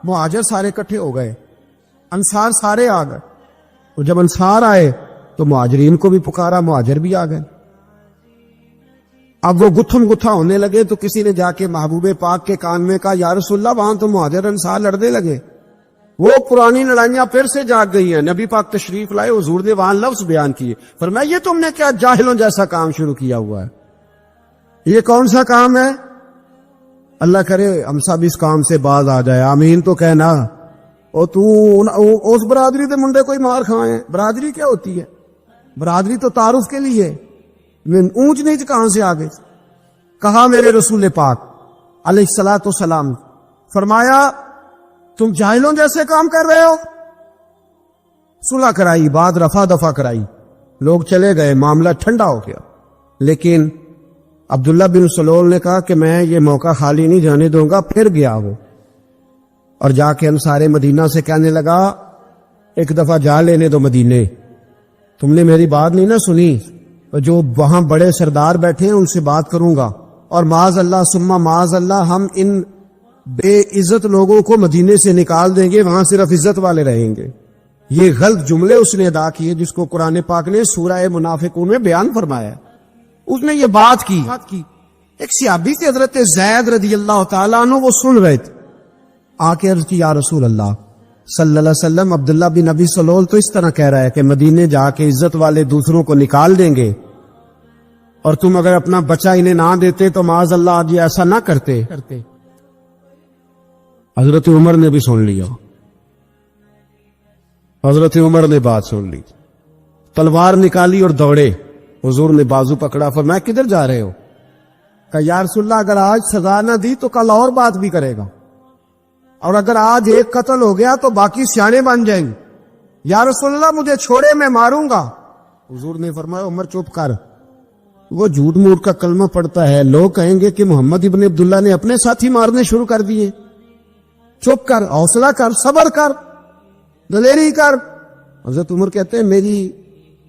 مہاجر سارے اکٹھے ہو گئے، انصار سارے آ گئے، اور جب انصار آئے تو مہاجرین کو بھی پکارا، مہاجر بھی آ گئے۔ اب وہ گتھم گتھا ہونے لگے تو کسی نے جا کے محبوب پاک کے کان میں کہا، یا رسول اللہ وہاں تو مہاجر انصار لڑنے لگے، وہ پرانی لڑائیاں پھر سے جاگ گئی ہیں۔ نبی پاک تشریف لائے، حضور نے وہاں لفظ بیان کیے، فرمایا یہ تم نے کیا جاہلوں جیسا کام شروع کیا ہوا ہے؟ یہ کون سا کام ہے؟ اللہ کرے ہم سب اس کام سے باز آ جائے، آمین تو کہنا۔ اور تو اس برادری کے منڈے کوئی مار کھائے، برادری کیا ہوتی ہے؟ برادری تو تعارف کے لیے، اونچ نیچ کہاں سے آگے؟ کہا میرے رسول پاک علیہ الصلوۃ والسلام، فرمایا تم جاہلوں جیسے کام کر رہے ہو۔ صلح کرائی، بات رفع دفع کرائی، لوگ چلے گئے، معاملہ ٹھنڈا ہو گیا۔ لیکن عبداللہ بن سلول نے کہا کہ میں یہ موقع خالی نہیں جانے دوں گا۔ پھر گیا وہ اور جا کے انصار مدینہ سے کہنے لگا، ایک دفعہ جا لینے دو مدینے، تم نے میری بات نہیں نہ سنی، جو وہاں بڑے سردار بیٹھے ہیں ان سے بات کروں گا، اور معاذ اللہ ثم معاذ اللہ ہم ان بے عزت لوگوں کو مدینے سے نکال دیں گے، وہاں صرف عزت والے رہیں گے۔ یہ غلط جملے اس نے ادا کیے جس کو قرآن پاک نے سورہ منافقون میں بیان فرمایا۔ اس نے یہ بات کی۔ ایک صحابی تھے حضرت زید رضی اللہ تعالیٰ عنہ، وہ سن رہے تھے، آ کے عرض کی، یا رسول اللہ صلی اللہ علیہ وسلم، عبداللہ بن ابی سلول تو اس طرح کہہ رہا ہے کہ مدینے جا کے عزت والے دوسروں کو نکال دیں گے، اور تم اگر اپنا بچہ انہیں نہ دیتے تو معاذ اللہ آج یہ ایسا نہ کرتے۔ حضرت عمر نے بھی سن لیا، حضرت عمر نے بات سن لی، تلوار نکالی اور دوڑے۔ حضور نے بازو پکڑا، فرمایا کدھر جا رہے ہو؟ کہا یا رسول اللہ اگر آج سزا نہ دی تو کل اور بات بھی کرے گا، اور اگر آج ایک قتل ہو گیا تو باقی سیانے بن جائیں گے۔ یا رسول اللہ مجھے چھوڑے، میں ماروں گا۔ حضور نے فرمایا عمر چپ کر، وہ جھوٹ موٹ کا کلمہ پڑتا ہے، لوگ کہیں گے کہ محمد ابن عبداللہ نے اپنے ساتھی مارنے شروع کر دیے، چپ کر، حوصلہ کر، صبر کر، دلیری کر۔ حضرت عمر کہتے ہیں میری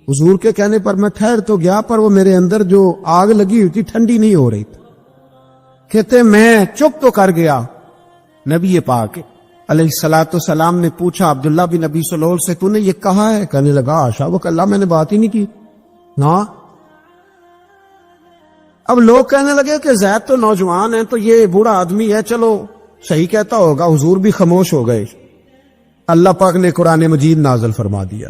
حضور کے کہنے پر میں ٹھہر تو گیا، پر وہ میرے اندر جو آگ لگی ہوئی تھی ٹھنڈی نہیں ہو رہی تھی۔ کہتے میں چپ تو کر گیا۔ نبی پاک علیہ الصلوۃ والسلام نے پوچھا عبداللہ بن ابی سلول سے، تو نے یہ کہا ہے؟ کہنے لگا آشا وہ اللہ میں نے بات ہی نہیں کی نا۔ اب لوگ کہنے لگے کہ زید تو نوجوان ہے، تو یہ بوڑھا آدمی ہے، چلو صحیح کہتا ہوگا۔ حضور بھی خاموش ہو گئے۔ اللہ پاک نے قرآن مجید نازل فرما دیا،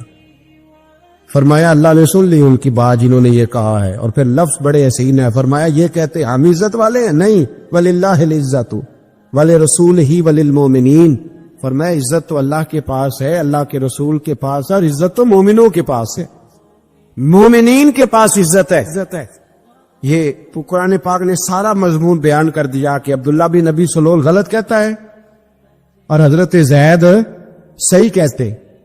فرمایا اللہ نے سن لی ان کی بات جنہوں نے یہ کہا ہے، اور پھر لفظ بڑے حسین ہے، فرمایا یہ کہتے ہم عزت والے ہیں؟ نہیں، وللہ العزت ولرسولہ وللمؤمنین، فرمایا عزت تو اللہ کے پاس ہے، اللہ کے رسول کے پاس ہے، اور عزت تو مومنوں کے پاس ہے، مومنین کے پاس عزت ہے۔ یہ قرآن پاک نے سارا مضمون بیان کر دیا کہ عبداللہ بن ابی سلول غلط کہتا ہے اور حضرت زید صحیح کہتے۔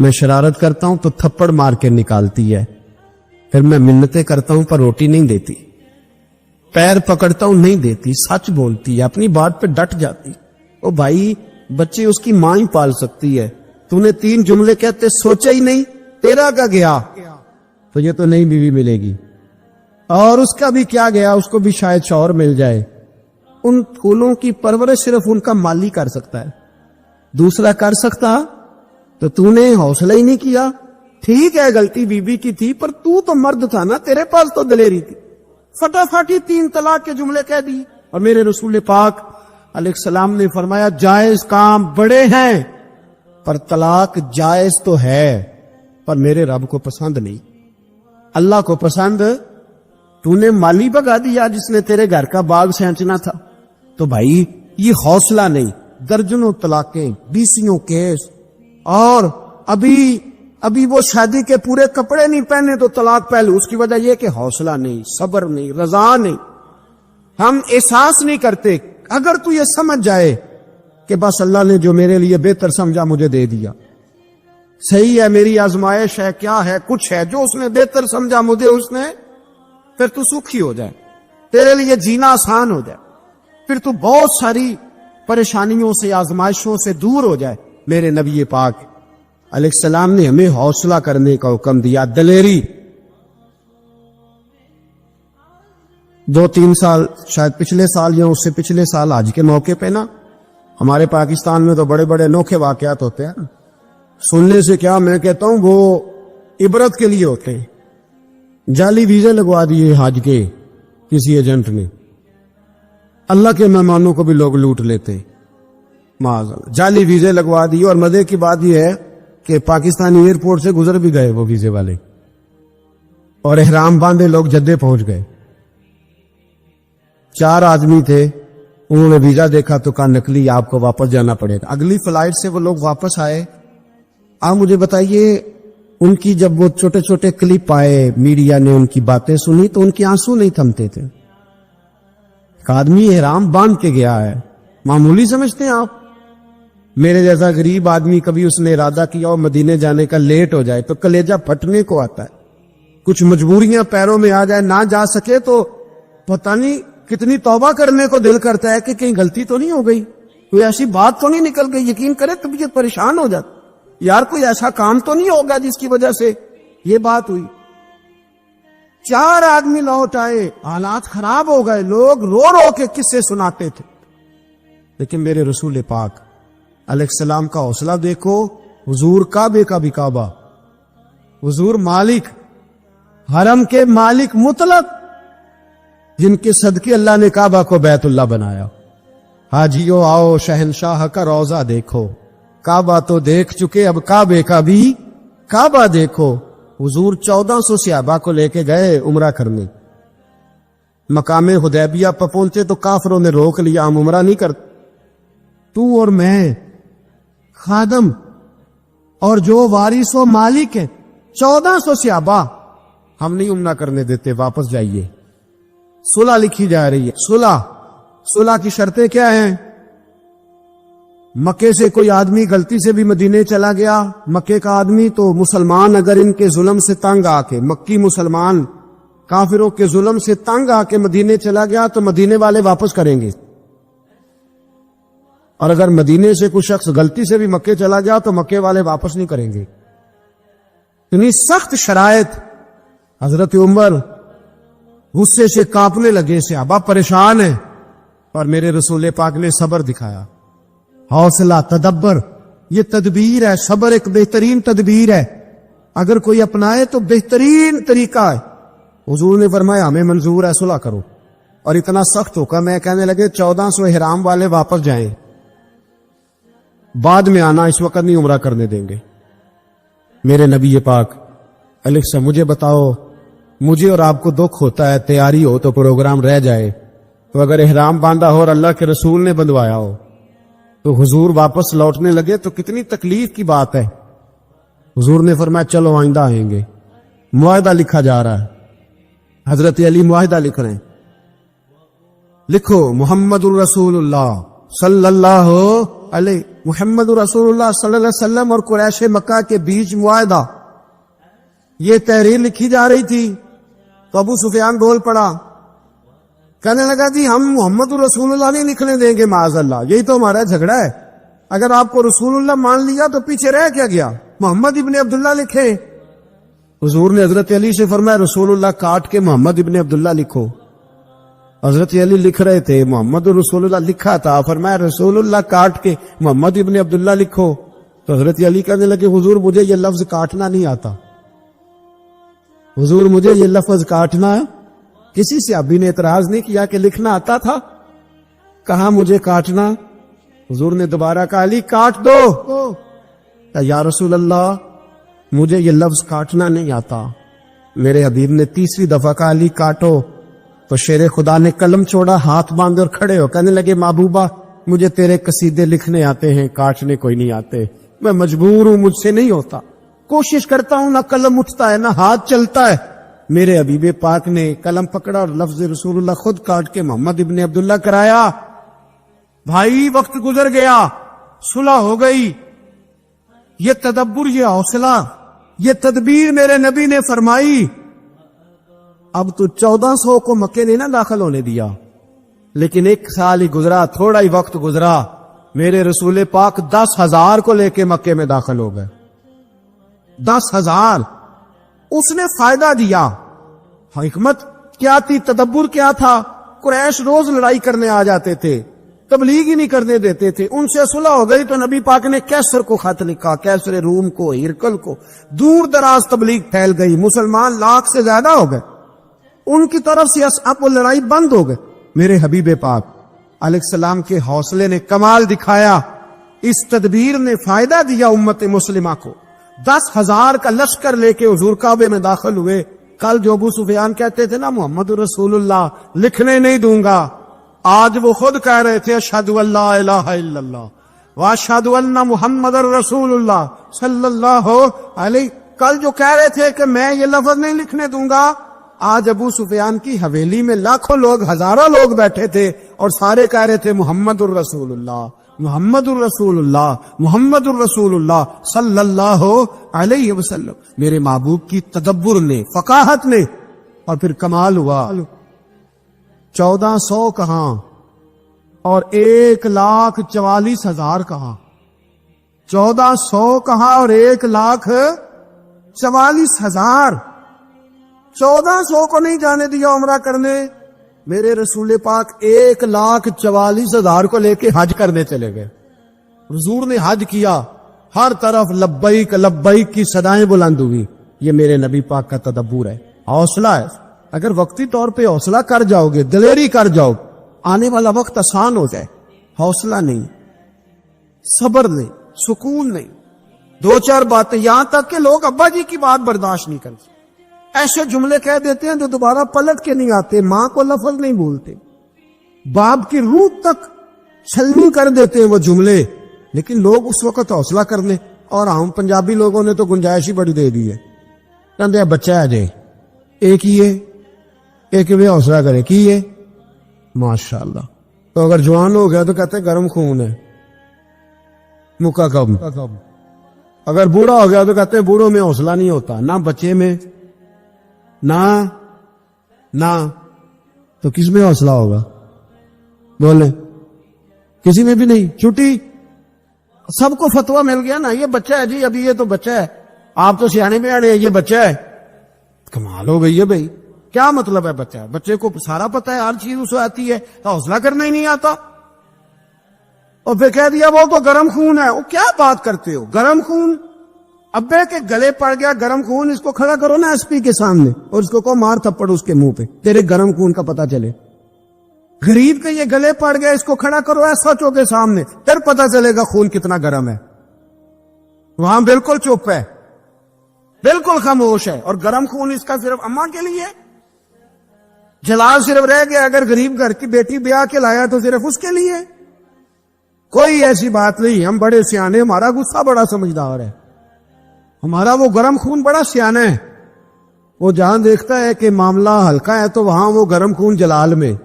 میں شرارت کرتا ہوں تو تھپڑ مار کے نکالتی ہے، پھر میں منتیں کرتا ہوں پر روٹی نہیں دیتی، پیر پکڑتا ہوں نہیں دیتی، سچ بولتی ہے، اپنی بات پہ ڈٹ جاتی۔ او بھائی، بچے اس کی ماں ہی پال سکتی ہے، تو نے 3 جملے کہتے سوچا ہی نہیں، تیرا کا گیا تو یہ تو نئی بیوی ملے گی، اور اس کا بھی کیا گیا، اس کو بھی شاید شوہر مل جائے۔ ان پھولوں کی پرورش صرف ان کا مالی کر سکتا ہے، دوسرا کر سکتا تو نے حوصلہ ہی نہیں کیا۔ ٹھیک ہے غلطی بی بی کی تھی، پر تو مرد تھا نا، تیرے پاس تو دلیری تھی، فٹافٹ ہی 3 طلاق کے جملے کہہ دی۔ اور میرے رسول پاک علیہ السلام نے فرمایا جائز کام بڑے ہیں، پر طلاق جائز تو ہے، پر میرے رب کو پسند نہیں، اللہ کو پسند۔ تو نے مالی بگا دیا جس نے تیرے گھر کا باغ سینچنا تھا، تو بھائی یہ حوصلہ نہیں، درجنوں طلاقیں، 20 کیس، اور ابھی وہ شادی کے پورے کپڑے نہیں پہنے تو طلاق پہلو، اس کی وجہ یہ کہ حوصلہ نہیں، صبر نہیں، رضا نہیں، ہم احساس نہیں کرتے۔ اگر تو یہ سمجھ جائے کہ بس اللہ نے جو میرے لیے بہتر سمجھا مجھے دے دیا، صحیح ہے، میری آزمائش ہے، کیا ہے، کچھ ہے جو اس نے بہتر سمجھا مجھے، اس نے، پھر تو سکھی ہو جائے، تیرے لیے جینا آسان ہو جائے، پھر تو بہت ساری پریشانیوں سے، آزمائشوں سے دور ہو جائے۔ میرے نبی پاک علیہ السلام نے ہمیں حوصلہ کرنے کا حکم دیا، دلیری۔ 2-3 سال شاید پچھلے سال یا اس سے پچھلے سال حج کے موقع پہ نا، ہمارے پاکستان میں تو بڑے بڑے انوکھے واقعات ہوتے ہیں، سننے سے کیا، میں کہتا ہوں وہ عبرت کے لیے ہوتے ہیں۔ جعلی ویزے لگوا دیے حج کے کسی ایجنٹ نے، اللہ کے مہمانوں کو بھی لوگ لوٹ لیتے، معاذ اللہ، جعلی ویزے لگوا دیے۔ اور مزے کی بات یہ ہے کہ پاکستانی ایئرپورٹ سے گزر بھی گئے وہ ویزے والے، اور احرام باندھے لوگ جدے پہنچ گئے۔ 4 آدمی تھے، انہوں نے ویزا دیکھا تو کہا نکلی، آپ کو واپس جانا پڑے گا۔ اگلی فلائٹ سے وہ لوگ واپس آئے۔ آپ مجھے بتائیے، ان کی جب وہ چھوٹے چھوٹے کلپ آئے، میڈیا نے ان کی باتیں سنی تو ان کے آنسو نہیں تھمتے تھے۔ ایک آدمی احرام باندھ کے گیا ہے، معمولی سمجھتے ہیں آپ؟ میرے جیسا غریب آدمی کبھی اس نے ارادہ کیا اور مدینے جانے کا لیٹ ہو جائے تو کلیجہ پھٹنے کو آتا ہے، کچھ مجبوریاں پیروں میں آ جائے، نہ جا سکے تو پتہ نہیں کتنی توبہ کرنے کو دل کرتا ہے کہ کہیں غلطی تو نہیں ہو گئی، کوئی ایسی بات تو نہیں نکل گئی، یقین کرے طبیعت پریشان ہو جاتی، یار کوئی ایسا کام تو نہیں ہوگا جس کی وجہ سے یہ بات ہوئی۔ 4 آدمی لوٹ آئے، حالات خراب ہو گئے، لوگ رو رو کے قصے سناتے تھے، لیکن میرے رسول پاک علیہ السلام کا حوصلہ دیکھو۔ حضور کعبے کا بھی کعبہ، حضور مالک، حرم کے مالک مطلق، جن کے صدقے اللہ نے کعبہ کو بیت اللہ بنایا۔ حاجیو آؤ شہنشاہ کا روضہ دیکھو، کعبہ تو دیکھ چکے، اب کعبے کا بھی کعبہ دیکھو۔ حضور 1400 صحابہ کو لے کے گئے عمرہ کرنے، مقام حدیبیہ پر پہنچے تو کافروں نے روک لیا، ہم عمرہ نہیں کرتے، تو اور میں خادم اور جو وارث و مالک ہیں 1400 صحابہ، ہم نہیں عمرہ کرنے دیتے، واپس جائیے۔ صلح لکھی جا رہی ہے، صلح کی شرطیں کیا ہیں؟ مکے سے کوئی آدمی غلطی سے بھی مدینے چلا گیا، مکے کا آدمی تو مسلمان اگر ان کے ظلم سے تنگ آ کے، مکی مسلمان کافروں کے ظلم سے تنگ آ کے مدینے چلا گیا تو مدینے والے واپس کریں گے، اور اگر مدینے سے کوئی شخص غلطی سے بھی مکے چلا گیا تو مکے والے واپس نہیں کریں گے۔ اتنی سخت شرائط، حضرت عمر غصے سے کانپنے لگے، صحابہ پریشان ہیں، اور میرے رسول پاک نے صبر دکھایا، حوصلہ، تدبر، یہ تدبیر ہے، صبر ایک بہترین تدبیر ہے، اگر کوئی اپنائے تو بہترین طریقہ ہے۔ حضور نے فرمایا ہمیں منظور ہے، صلح کرو، اور اتنا سخت ہو کر میں کہنے لگے 1400 احرام والے واپس جائیں، بعد میں آنا، اس وقت نہیں عمرہ کرنے دیں گے۔ میرے نبی پاک علیہ السلام، مجھے بتاؤ، مجھے اور آپ کو دکھ ہوتا ہے تیاری ہو تو پروگرام رہ جائے، تو اگر احرام باندھا ہو اور اللہ کے رسول نے بندھوایا ہو تو حضور واپس لوٹنے لگے تو کتنی تکلیف کی بات ہے۔ حضور نے فرمایا چلو آئندہ آئیں گے، معاہدہ لکھا جا رہا ہے، حضرت علی معاہدہ لکھ رہے ہیں، لکھو محمد الرسول اللہ صلی اللہ علیہ محمد رسول اللہ صلی اللہ علیہ وسلم اور قریش مکہ کے بیچ معاہدہ، یہ تحریر لکھی جا رہی تھی تو ابو سفیان بول پڑا، کہنے لگا جی ہم محمد رسول اللہ نہیں لکھنے دیں گے معاذ اللہ، یہی تو ہمارا جھگڑا ہے، اگر آپ کو رسول اللہ مان لیا تو پیچھے رہ کیا گیا، محمد ابن عبداللہ لکھے۔ حضور نے حضرت علی سے فرمایا رسول اللہ کاٹ کے محمد ابن عبداللہ لکھو۔ حضرت علی لکھ رہے تھے، محمد رسول اللہ لکھا تھا، فرمایا رسول اللہ کاٹ کے محمد ابن عبداللہ لکھو۔ تو حضرت علی کہنے لگے حضور مجھے یہ لفظ کاٹنا نہیں آتا، حضور مجھے یہ لفظ کاٹنا ہے۔ کسی صحابی نے اعتراض نہیں کیا کہ لکھنا آتا تھا، کہا مجھے کاٹنا۔ حضور نے دوبارہ کہا علی کاٹ دو، یا رسول اللہ مجھے یہ لفظ کاٹنا نہیں آتا۔ میرے حبیب نے تیسری دفعہ کہا علی کاٹو، تو شیر خدا نے قلم چھوڑا، ہاتھ باندھے اور کھڑے ہو کہنے لگے محبوبہ مجھے تیرے قصیدے لکھنے آتے ہیں، کاٹنے کوئی نہیں آتے، میں مجبور ہوں، مجھ سے نہیں ہوتا، کوشش کرتا ہوں، نہ قلم اٹھتا ہے نہ ہاتھ چلتا ہے۔ میرے حبیب پاک نے قلم پکڑا اور لفظ رسول اللہ خود کاٹ کے محمد ابن عبداللہ کرایا۔ بھائی وقت گزر گیا، صلح ہو گئی، یہ تدبر، یہ حوصلہ، یہ تدبیر میرے نبی نے فرمائی۔ اب تو 1400 کو مکے نے نہ داخل ہونے دیا، لیکن 1 سال ہی گزرا، تھوڑا ہی وقت گزرا، میرے رسول پاک 10,000 کو لے کے مکے میں داخل ہو گئے۔ 10,000 اس نے فائدہ دیا۔ حکمت کیا تھی، تدبر کیا تھا؟ قریش روز لڑائی کرنے آ جاتے تھے، تبلیغ ہی نہیں کرنے دیتے تھے، ان سے صلح ہو گئی تو نبی پاک نے کیسر کو خط لکھا، کیسر روم کو، ہرکل کو، دور دراز تبلیغ پھیل گئی، مسلمان 100,000 سے زیادہ ہو گئے، ان کی طرف سے اب وہ لڑائی بند ہو گئے۔ میرے حبیب پاک علیہ السلام کے حوصلے نے کمال دکھایا، اس تدبیر نے فائدہ دیا امت مسلمہ کو۔ 10,000 کا لشکر لے کے حضور کعبے میں داخل ہوئے۔ کل جو ابو سفیان کہتے تھے نا محمد رسول اللہ لکھنے نہیں دوں گا، آج وہ خود کہہ رہے تھے اشہد ان لا الہ الا اللہ واشہد ان محمد رسول اللہ صلی اللہ علیہ۔ کل جو کہہ رہے تھے کہ میں یہ لفظ نہیں لکھنے دوں گا، آج ابو سفیان کی حویلی میں لاکھوں لوگ، ہزاروں لوگ بیٹھے تھے اور سارے کہہ رہے تھے محمد الرسول اللہ، محمد الرسول اللہ، محمد الرسول اللہ صلی اللہ علیہ وسلم۔ میرے محبوب کی تدبر نے، فقاہت نے، اور پھر کمال ہوا۔ 1400 کہاں اور 1,44,000 کہاں، 1400 کہاں اور 1,44,000۔ 1400 کو نہیں جانے دیا عمرہ کرنے، میرے رسول پاک 1,44,000 کو لے کے حج کرنے چلے گئے۔ حضور نے حج کیا، ہر طرف لبیک لبیک کی صدائیں بلند ہوئی۔ یہ میرے نبی پاک کا تدبر ہے، حوصلہ ہے۔ اگر وقتی طور پہ حوصلہ کر جاؤ گے، دلیری کر جاؤ، آنے والا وقت آسان ہو جائے۔ حوصلہ نہیں، صبر نہیں، سکون نہیں، 2-4 باتیں، یہاں تک کہ لوگ ابا جی کی بات برداشت نہیں کرتے، ایسے جملے کہہ دیتے ہیں جو دوبارہ پلٹ کے نہیں آتے، ماں کو لفظ نہیں بولتے، باپ کی روح تک چھلنی کر دیتے ہیں وہ جملے، لیکن لوگ اس وقت حوصلہ کرنے، اور ہم پنجابی لوگوں نے تو گنجائش ہی بڑی دے دی ہے، کہتے ہیں بچہ ہے جی ایک ہی ہے، ایک بھی حوصلہ کرے کی ہے ماشاءاللہ۔ تو اگر جوان ہو گیا تو کہتے ہیں گرم خون ہے، مکہ کب۔ اگر بوڑھا ہو گیا تو کہتے ہیں بوڑھوں میں حوصلہ نہیں ہوتا، نہ بچے میں نہ تو کس میں حوصلہ ہوگا؟ بولیں، کسی میں بھی نہیں۔ چھٹی سب کو فتویٰ مل گیا نا، یہ بچہ ہے جی، ابھی یہ تو بچہ ہے، آپ تو سیانے میں آنے، یہ بچہ ہے۔ کمال ہو گئی ہے بھائی، کیا مطلب ہے بچہ ہے؟ بچے کو سارا پتہ ہے، ہر چیز اسے آتی ہے، حوصلہ کرنا ہی نہیں آتا، اور پھر کہہ دیا وہ تو گرم خون ہے۔ وہ کیا بات کرتے ہو، گرم خون؟ ابے کے گلے پڑ گیا گرم خون، اس کو کھڑا کرو نا ایس پی کے سامنے اور اس کو مار تھپڑ اس کے منہ پہ، تیرے گرم خون کا پتہ چلے۔ غریب کے یہ گلے پڑ گیا، اس کو کھڑا کرو ایس ایچ او کے سامنے، پھر پتہ چلے گا خون کتنا گرم ہے۔ وہاں بالکل چپ ہے، بالکل خاموش ہے، اور گرم خون اس کا صرف اماں کے لیے، جلال صرف رہ گیا اگر غریب گھر کی بیٹی بیاہ کے لایا تو صرف اس کے لیے۔ کوئی ایسی بات نہیں، ہم بڑے سیانے، ہمارا غصہ بڑا سمجھدار ہے، ہمارا وہ گرم خون بڑا سیانا ہے، وہ جہاں دیکھتا ہے کہ معاملہ ہلکا ہے تو وہاں وہ گرم خون جلال میں،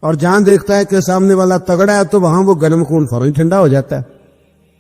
اور جہاں دیکھتا ہے کہ سامنے والا تگڑا ہے تو وہاں وہ گرم خون فوراً ٹھنڈا ہو جاتا ہے۔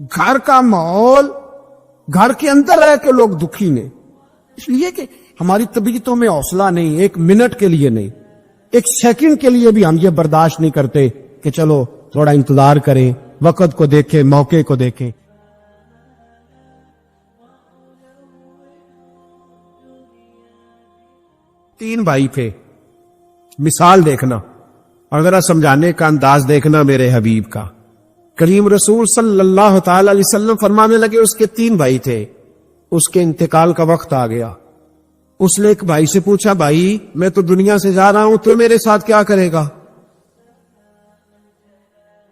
گھر کا ماحول گھر کے اندر رہ کے لوگ دکھی نے، اس لیے کہ ہماری طبیعتوں میں حوصلہ نہیں، ایک منٹ کے لیے نہیں، ایک سیکنڈ کے لیے بھی ہم یہ برداشت نہیں کرتے کہ چلو تھوڑا انتظار کریں، وقت کو دیکھیں، موقع کو دیکھیں۔ تین بھائی تھے، مثال دیکھنا اور ذرا سمجھانے کا انداز دیکھنا میرے حبیب کا۔ کریم رسول صلی اللہ تعالی علیہ وسلم فرمانے لگے اس کے تین بھائی تھے، اس کے انتقال کا وقت آ گیا۔ اس نے ایک بھائی سے پوچھا، بھائی میں تو دنیا سے جا رہا ہوں، تو میرے ساتھ کیا کرے گا؟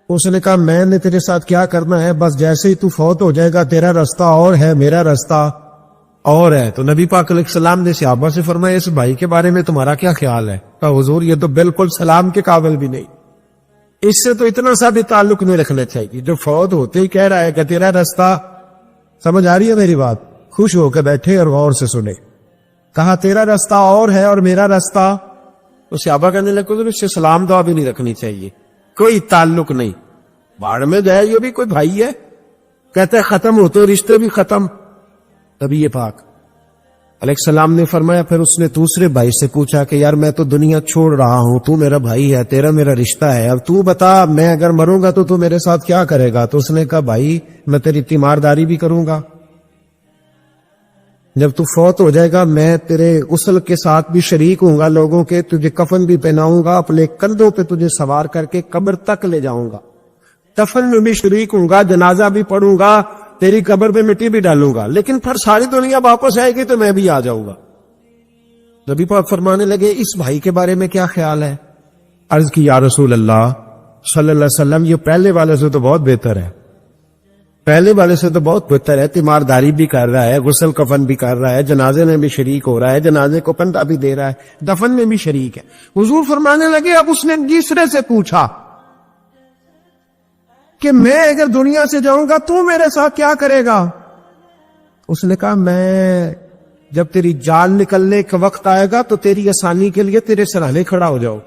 اس نے کہا میں نے تیرے ساتھ کیا کرنا ہے، بس جیسے ہی تو فوت ہو جائے گا تیرا رستہ اور ہے، میرا رستہ اور ہے۔ تو نبی پاک علیہ السلام نے صحابہ سے فرمایا اس بھائی کے بارے میں تمہارا کیا خیال ہے؟ کہا حضور یہ تو بالکل سلام کے قابل بھی نہیں، اس سے تو اتنا سا بھی تعلق نہیں رکھنا چاہیے، جو فوت ہوتے ہی کہہ رہا ہے کہ تیرا رستہ۔ سمجھ آ رہی ہے میری بات؟ خوش ہو کے بیٹھے اور غور سے سنے۔ کہا تیرا رستہ اور ہے اور میرا رستہ، تو صحابہ کہنے لگے حضور اس سے سلام دعا بھی نہیں رکھنی چاہیے، کوئی تعلق نہیں، بھاڑ میں جائے، یہ بھی کوئی بھائی ہے؟ کہتے ہیں ختم ہوتے رشتے بھی ختم۔ نبی پاک علیہ السلام نے فرمایا، پھر اس نے دوسرے بھائی سے پوچھا کہ یار میں تو دنیا چھوڑ رہا ہوں، تو میرا بھائی ہے، تیرا میرا رشتہ ہے، اب تو بتا میں اگر مروں گا تو میرے ساتھ کیا کرے گا؟ تو اس نے کہا بھائی میں تیری تیمارداری بھی کروں گا، جب تو فوت ہو جائے گا میں تیرے غسل کے ساتھ بھی شریک ہوں گا، لوگوں کے تجھے کفن بھی پہناؤں گا، اپنے کندھوں پہ تجھے سوار کر کے قبر تک لے جاؤں گا، دفن میں بھی شریک ہوں گا، جنازہ بھی پڑھوں گا، تیری قبر پہ مٹی بھی ڈالوں گا، لیکن پھر ساری دنیا واپس آئے گی تو میں بھی آ جاؤں گا۔ نبی پاک فرمانے لگے اس بھائی کے بارے میں کیا خیال ہے؟ عرض کی یا رسول اللہ صلی اللہ علیہ وسلم یہ پہلے والے سے تو بہت بہتر ہے، پہلے والے سے تو بہت بہتر ہے، تیمارداری بھی کر رہا ہے، غسل کفن بھی کر رہا ہے، جنازے میں بھی شریک ہو رہا ہے، جنازے کو کندھا بھی دے رہا ہے، دفن میں بھی شریک ہے۔ حضور فرمانے لگے اب اس نے تیسرے سے پوچھا کہ میں اگر دنیا سے جاؤں گا تو میرے ساتھ کیا کرے گا؟ اس نے کہا میں جب تیری جان نکلنے کا وقت آئے گا تو تیری آسانی کے لیے تیرے سرحلے کھڑا ہو جاؤ،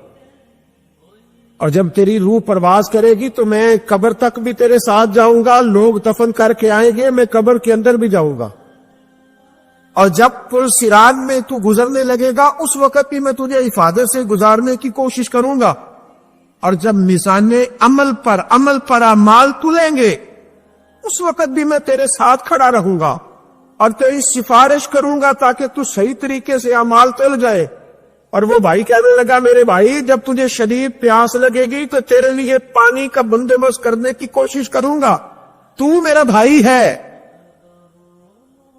اور جب تیری روح پرواز کرے گی تو میں قبر تک بھی تیرے ساتھ جاؤں گا، لوگ دفن کر کے آئیں گے، میں قبر کے اندر بھی جاؤں گا، اور جب پل صراط میں تو گزرنے لگے گا اس وقت بھی میں تجھے حفاظت سے گزارنے کی کوشش کروں گا، اور جب میزان عمل پر اعمال تلیں گے اس وقت بھی میں تیرے ساتھ کھڑا رہوں گا اور تیری سفارش کروں گا تاکہ تو صحیح طریقے سے اعمال تل جائے۔ اور وہ بھائی کہنے لگا میرے بھائی جب تجھے شدید پیاس لگے گی تو تیرے لیے پانی کا بندوبست کرنے کی کوشش کروں گا، تو میرا بھائی ہے،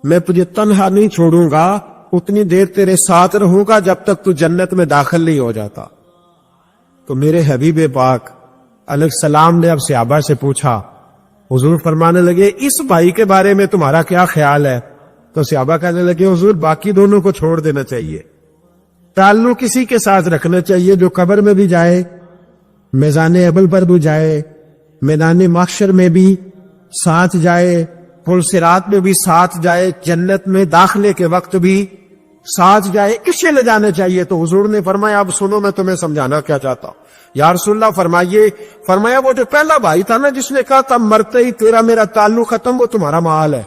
میں تجھے تنہا نہیں چھوڑوں گا، اتنی دیر تیرے ساتھ رہوں گا جب تک تو جنت میں داخل نہیں ہو جاتا۔ تو میرے حبیب پاک علیہ السلام نے اب صحابہ سے پوچھا، حضور فرمانے لگے اس بھائی کے بارے میں تمہارا کیا خیال ہے؟ تو صحابہ کہنے لگے حضور باقی دونوں کو چھوڑ دینا چاہیے، تعلق کسی کے ساتھ رکھنا چاہیے جو قبر میں بھی جائے، میزان عمل پر بھی جائے، میدان محشر میں بھی ساتھ جائے، پل صراط میں بھی ساتھ جائے، جنت میں داخلے کے وقت بھی ساتھ جائے، اسے لے جانا چاہیے۔ تو حضور نے فرمایا اب سنو میں تمہیں سمجھانا کیا چاہتا ہوں۔ یا رسول اللہ فرمایا وہ جو پہلا بھائی تھا نا جس نے کہا تھا مرتے ہی تیرا میرا تعلق ختم، وہ تمہارا مال ہے،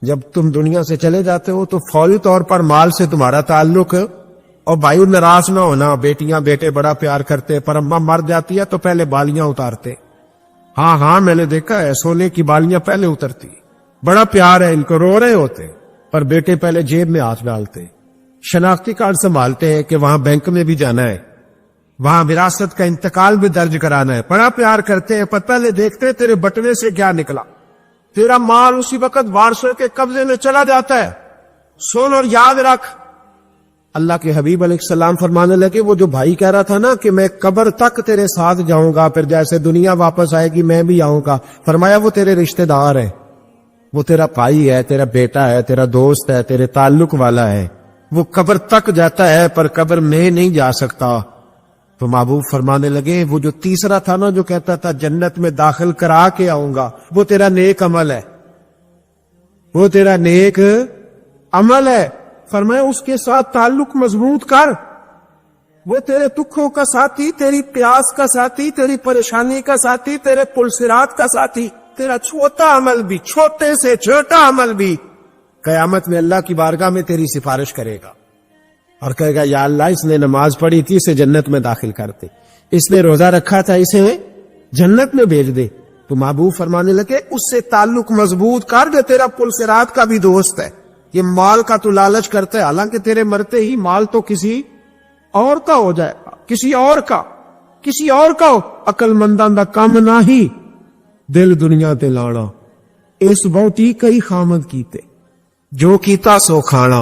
جب تم دنیا سے چلے جاتے ہو تو فوری طور پر مال سے تمہارا تعلق، اور بھائی ناراض نہ ہونا، بیٹیاں بیٹے بڑا پیار کرتے، پر اماں مر جاتی ہے تو پہلے بالیاں اتارتے، ہاں میں نے دیکھا ہے سونے کی بالیاں پہلے اترتی، بڑا پیار ہے ان کو، رو رہے ہوتے پر بیٹے پہلے جیب میں ہاتھ ڈالتے، شناختی کارڈ سنبھالتے ہیں کہ وہاں بینک میں بھی جانا ہے، وہاں وراثت کا انتقال بھی درج کرانا ہے، بڑا پیار کرتے ہیں، پر پہلے دیکھتے تیرے بٹوے سے کیا نکلا، تیرا مال اسی وقت وارثوں کے قبضے میں چلا جاتا ہے، سن اور یاد رکھ۔ اللہ کے حبیب علیہ السلام فرمانے لگے وہ جو بھائی کہہ رہا تھا نا کہ میں قبر تک تیرے ساتھ جاؤں گا، پھر جیسے دنیا واپس آئے گی میں بھی آؤں گا، فرمایا وہ تیرے رشتہ دار ہے، وہ تیرا بھائی ہے، تیرا بیٹا ہے، تیرا دوست ہے، تیرے تعلق والا ہے، وہ قبر تک جاتا ہے پر قبر میں نہیں جا سکتا۔ تو محبوب فرمانے لگے وہ جو تیسرا تھا نا جو کہتا تھا جنت میں داخل کرا کے آؤں گا، وہ تیرا نیک عمل ہے، وہ تیرا نیک عمل ہے، فرمایا اس کے ساتھ تعلق مضبوط کر، وہ تیرے دکھوں کا ساتھی، تیری پیاس کا ساتھی، تیری پریشانی کا ساتھی، تیرے پلسرات کا ساتھی، تیرا چھوٹا عمل بھی، چھوٹے سے چھوٹا عمل بھی قیامت میں اللہ کی بارگاہ میں تیری سفارش کرے گا اور کہے گا یا اللہ اس نے نماز پڑھی تھی، اسے جنت میں داخل کر دے، اس نے روزہ رکھا تھا، اسے جنت میں بھیج دے۔ تو محبوب فرمانے لگے اس سے تعلق مضبوط کر دے، تیرا پلسرات کا بھی دوست ہے، یہ مال کا تو لالچ کرتا ہے، حالانکہ تیرے مرتے ہی مال تو کسی اور کا ہو جائے گا، کسی اور کا ہو۔ عقل منداں دا کم نہ ہی دل دنیا تے لانا، اس بہتی کئی خامد کیتے، جو کیتا سو کھانا۔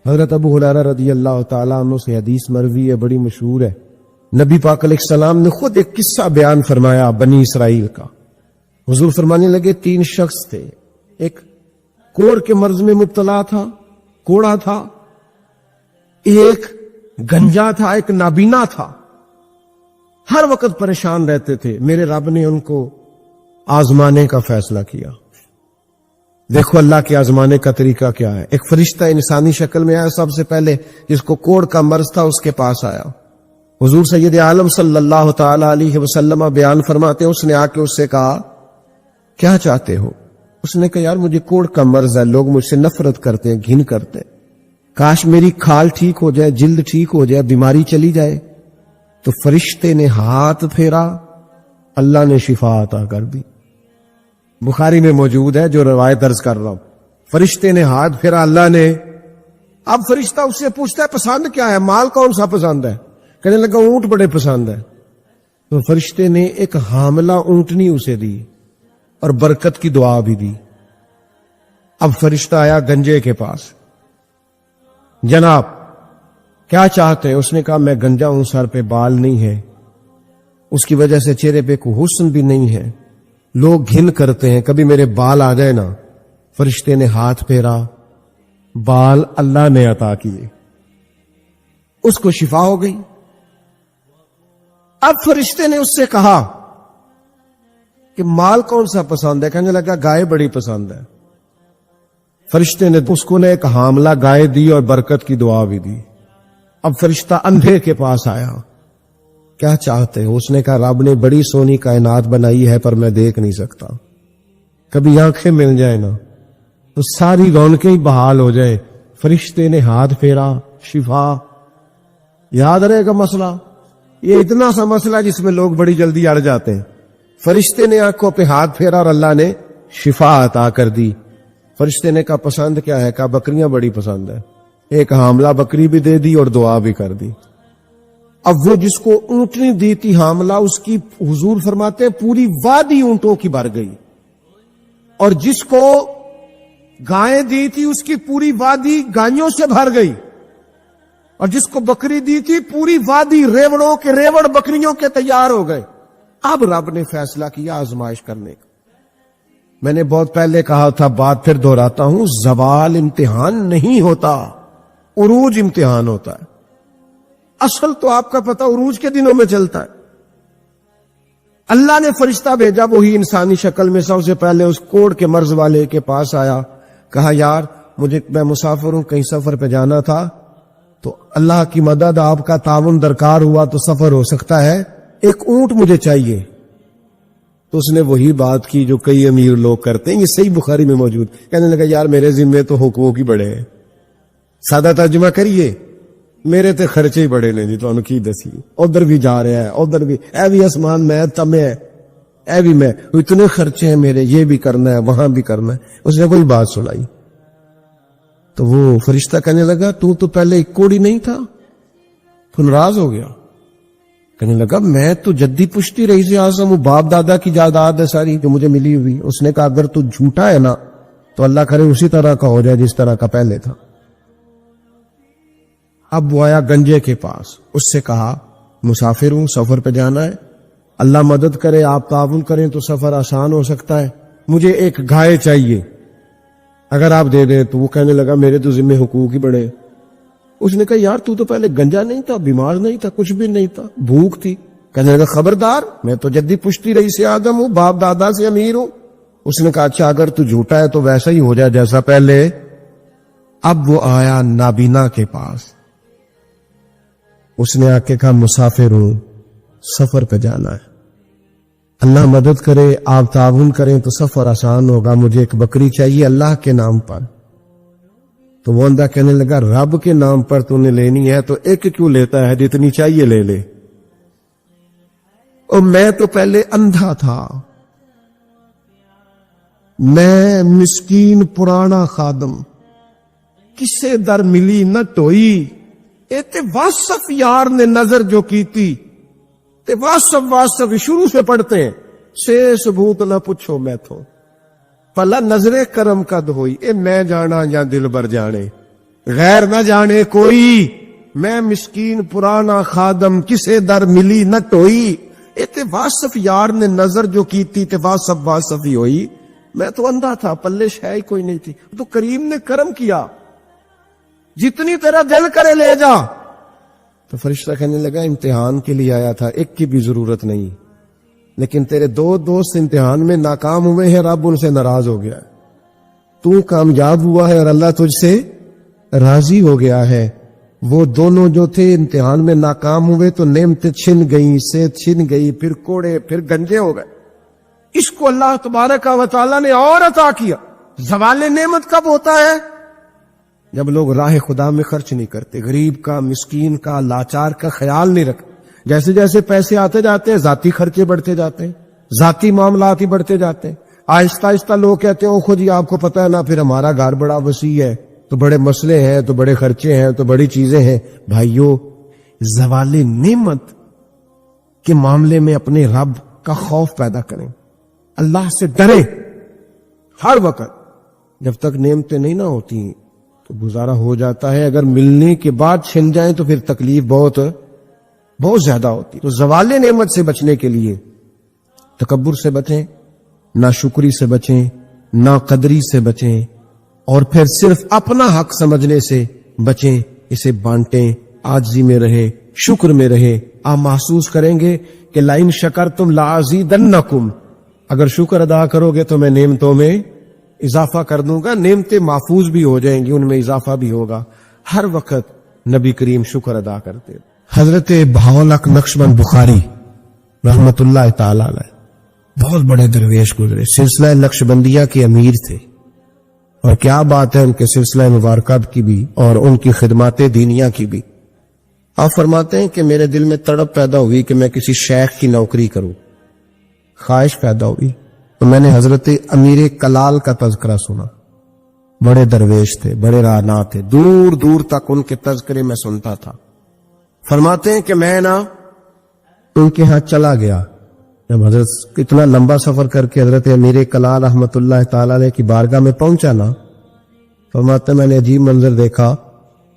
حضرت ابو ہریرہ رضی اللہ تعالیٰ عنہ سے حدیث مروی ہے، بڑی مشہور ہے۔ نبی پاک علیہ السلام نے خود ایک قصہ بیان فرمایا بنی اسرائیل کا۔ حضور فرمانے لگے 3 شخص تھے، ایک کوڑ کے مرض میں مبتلا تھا، کوڑا تھا، ایک گنجا تھا، ایک نابینا تھا، ہر وقت پریشان رہتے تھے۔ میرے رب نے ان کو آزمانے کا فیصلہ کیا۔ دیکھو اللہ کے آزمانے کا طریقہ کیا ہے۔ ایک فرشتہ انسانی شکل میں آیا، سب سے پہلے جس کو کوڑ کا مرض تھا اس کے پاس آیا۔ حضور سید عالم صلی اللہ تعالی علیہ وسلم بیان فرماتے ہیں، اس نے آ کے اس سے کہا کیا چاہتے ہو؟ اس نے کہا یار مجھے کوڑ کا مرض ہے، لوگ مجھ سے نفرت کرتے ہیں، گھن کرتے ہیں، کاش میری کھال ٹھیک ہو جائے، جلد ٹھیک ہو جائے، بیماری چلی جائے۔ تو فرشتے نے ہاتھ پھیرا، اللہ نے شفا عطا کر دی۔ بخاری میں موجود ہے جو روایت درج کر رہا ہوں۔ فرشتے نے ہاتھ پھیرا، اللہ نے۔ اب فرشتہ اس سے پوچھتا ہے پسند کیا ہے، مال کون سا پسند ہے؟ کہنے لگا اونٹ بڑے پسند ہے۔ تو فرشتے نے ایک حاملہ اونٹنی اسے دی اور برکت کی دعا بھی دی۔ اب فرشتہ آیا گنجے کے پاس، جناب کیا چاہتے ہیں؟ اس نے کہا میں گنجا ہوں، سر پہ بال نہیں ہے، اس کی وجہ سے چہرے پہ کوئی حسن بھی نہیں ہے، لوگ گھن کرتے ہیں، کبھی میرے بال آ جائے نا۔ فرشتے نے ہاتھ پھیرا، بال اللہ نے عطا کیے، اس کو شفا ہو گئی۔ اب فرشتے نے اس سے کہا کہ مال کون سا پسند ہے؟ کہنے لگا گائے بڑی پسند ہے۔ فرشتے نے اس کو ایک حاملہ گائے دی اور برکت کی دعا بھی دی۔ اب فرشتہ اندھے کے پاس آیا، کیا چاہتے ہو؟ اس نے کہا رب نے بڑی سونی کائنات بنائی ہے پر میں دیکھ نہیں سکتا، کبھی آنکھیں مل جائے نا تو ساری رونقیں ہی بحال ہو جائے۔ فرشتے نے ہاتھ پھیرا، شفا۔ یاد رہے گا مسئلہ، یہ اتنا سا مسئلہ جس میں لوگ بڑی جلدی اڑ جاتے ہیں۔ فرشتے نے آنکھوں پہ ہاتھ پھیرا اور اللہ نے شفا عطا کر دی۔ فرشتے نے کہا پسند کیا ہے؟ کہا بکریاں بڑی پسند ہے۔ ایک حاملہ بکری بھی دے دی اور دعا بھی کر دی۔ اب وہ جس کو اونٹنی دی تھی حاملہ، اس کی حضور فرماتے ہیں پوری وادی اونٹوں کی بھر گئی، اور جس کو گائیں دی تھی اس کی پوری وادی گائیوں سے بھر گئی، اور جس کو بکری دی تھی پوری وادی ریوڑوں کے ریوڑ بکریوں کے تیار ہو گئے۔ اب رب نے فیصلہ کیا آزمائش کرنے کا۔ میں نے بہت پہلے کہا تھا، بات پھر دہراتا ہوں، زوال امتحان نہیں ہوتا، عروج امتحان ہوتا ہے۔ اصل تو آپ کا پتہ عروج کے دنوں میں چلتا ہے۔ اللہ نے فرشتہ بھیجا، وہی انسانی شکل میں سب سے پہلے اس کوڑ کے مرض والے کے پاس آیا، کہا یار میں مسافر ہوں، کہیں سفر پہ جانا تھا، تو اللہ کی مدد آپ کا تعاون درکار ہوا تو سفر ہو سکتا ہے، ایک اونٹ مجھے چاہیے۔ تو اس نے وہی بات کی جو کئی امیر لوگ کرتے ہیں، یہ صحیح بخاری میں موجود۔ کہنے لگا یار میرے ذمے تو حقوق ہی بڑے ہیں، سادہ ترجمہ کریے، میرے تے خرچے ہی بڑے نے جی، تو کی دسی ادھر بھی جا رہا ہے، ادھر بھی، اے بھی آسمان میں تمہیں ہے، اے بھی میں، اتنے خرچے ہیں میرے، یہ بھی کرنا ہے وہاں بھی کرنا ہے۔ اس نے کوئی بات سنائی تو وہ فرشتہ کہنے لگا تو پہلے ایک کوڑی نہیں تھا؟ تو ناراض ہو گیا، کہنے لگا میں تو جدی پشتی رئیس اعظم ہوں، باپ دادا کی جائیداد ہے ساری جو مجھے ملی ہوئی۔ اس نے کہا اگر تو جھوٹا ہے نا تو اللہ کرے اسی طرح کا ہو جائے جس طرح کا پہلے تھا۔ اب وہ آیا گنجے کے پاس، اس سے کہا مسافر ہوں، سفر پہ جانا ہے، اللہ مدد کرے، آپ تعاون کریں تو سفر آسان ہو سکتا ہے، مجھے ایک گائے چاہیے، اگر آپ دے دیں تو۔ وہ کہنے لگا میرے تو ذمہ حقوق ہی بڑے۔ اس نے کہا یار تو پہلے گنجا نہیں تھا، بیمار نہیں تھا، کچھ بھی نہیں تھا، بھوک تھی۔ کہنے لگا خبردار، میں تو جدی پشتی رئیس اعظم ہوں، باپ دادا سے امیر ہوں۔ اس نے کہا اچھا اگر تو جھوٹا ہے تو ویسا ہی ہو جائے جیسا پہلے۔ اب وہ آیا نابینا کے پاس، اس نے آ کے کہا مسافر ہوں، سفر پہ جانا ہے، اللہ مدد کرے، آپ تعاون کریں تو سفر آسان ہوگا، مجھے ایک بکری چاہیے اللہ کے نام پر۔ تو وہ بندہ کہنے لگا رب کے نام پر تو نے لینی ہے تو ایک کیوں لیتا ہے، جتنی چاہیے لے لے۔ اور میں تو پہلے اندھا تھا، میں مسکین پرانا خادم، کسے در ملی نہ ٹوئی، اے تے واصف یار نے نظر جو کیتی، تے واصف شروع سے پڑھتے ہیں، سے ثبوت نہ پوچھو میں تو پلا نظر کرم کد ہوئی، اے میں جانا یا دل بر جانے، غیر نہ جانے کوئی، میں مسکین پرانا خادم، کسے در ملی نہ ٹوئی، اے تے واصف یار نے نظر جو کیتی، تے واصف ہی ہوئی، میں تو اندھا تھا، پلے شے ہی کوئی نہیں تھی، تو کریم نے کرم کیا، جتنی تیرا دل کرے لے جا۔ تو فرشتہ کہنے لگا امتحان کے لیے آیا تھا، ایک کی بھی ضرورت نہیں، لیکن تیرے دو دوست امتحان میں ناکام ہوئے ہیں، رب ان سے ناراض ہو گیا، تو کامیاب ہوا ہے اور اللہ تجھ سے راضی ہو گیا ہے۔ وہ دونوں جو تھے امتحان میں ناکام ہوئے تو نعمتیں چھن گئیں، صحت چھن گئی، پھر کوڑے، پھر گنجے ہو گئے۔ اس کو اللہ تبارک و تعالیٰ نے اور عطا کیا۔ زوال نعمت کب ہوتا ہے؟ جب لوگ راہ خدا میں خرچ نہیں کرتے، غریب کا، مسکین کا، لاچار کا خیال نہیں رکھتے۔ جیسے جیسے پیسے آتے جاتے ہیں ذاتی خرچے بڑھتے جاتے ہیں، ذاتی معاملات ہی بڑھتے جاتے ہیں۔ آہستہ آہستہ لوگ کہتے ہیں خود ہی آپ کو پتہ ہے نا، پھر ہمارا گھر بڑا وسیع ہے تو بڑے مسئلے ہیں، تو بڑے خرچے ہیں، تو بڑی چیزیں ہیں۔ بھائیو، زوال نعمت کے معاملے میں اپنے رب کا خوف پیدا کریں، اللہ سے ڈریں ہر وقت۔ جب تک نعمتیں نہیں نہ ہوتی تو گزارا ہو جاتا ہے، اگر ملنے کے بعد چھن جائیں تو پھر تکلیف بہت زیادہ ہوتی۔ تو زوال نعمت سے بچنے کے لیے تکبر سے بچیں، ناشکری سے بچیں، ناقدری سے بچیں، اور پھر صرف اپنا حق سمجھنے سے بچیں، اسے بانٹیں، عاجزی میں رہے، شکر میں رہے۔ آپ محسوس کریں گے کہ لئن شکرتم لازیدنکم، اگر شکر ادا کرو گے تو میں نعمتوں میں اضافہ کر دوں گا، نعمتیں محفوظ بھی ہو جائیں گی، ان میں اضافہ بھی ہوگا۔ ہر وقت نبی کریم شکر ادا کرتے۔ حضرت بہاولک نقشبند بخاری رحمت اللہ تعالی علیہ بہت بڑے درویش گزرے، سلسلہ نقشبندیہ کے امیر تھے، اور کیا بات ہے ان کے سلسلہ مبارکات کی بھی اور ان کی خدمات دینیہ کی بھی۔ آپ فرماتے ہیں کہ میرے دل میں تڑپ پیدا ہوئی کہ میں کسی شیخ کی نوکری کروں، خواہش پیدا ہوئی، تو میں نے حضرت امیر کلال کا تذکرہ سنا۔ بڑے درویش تھے، بڑے رانا تھے، دور دور تک ان کے تذکرے میں سنتا تھا۔ فرماتے ہیں کہ میں ان کے ہاں چلا گیا، جب حضرت اتنا لمبا سفر کر کے حضرت امیر کلال رحمت اللہ تعالی علیہ کی بارگاہ میں پہنچا نا، فرماتے ہیں میں نے عجیب منظر دیکھا۔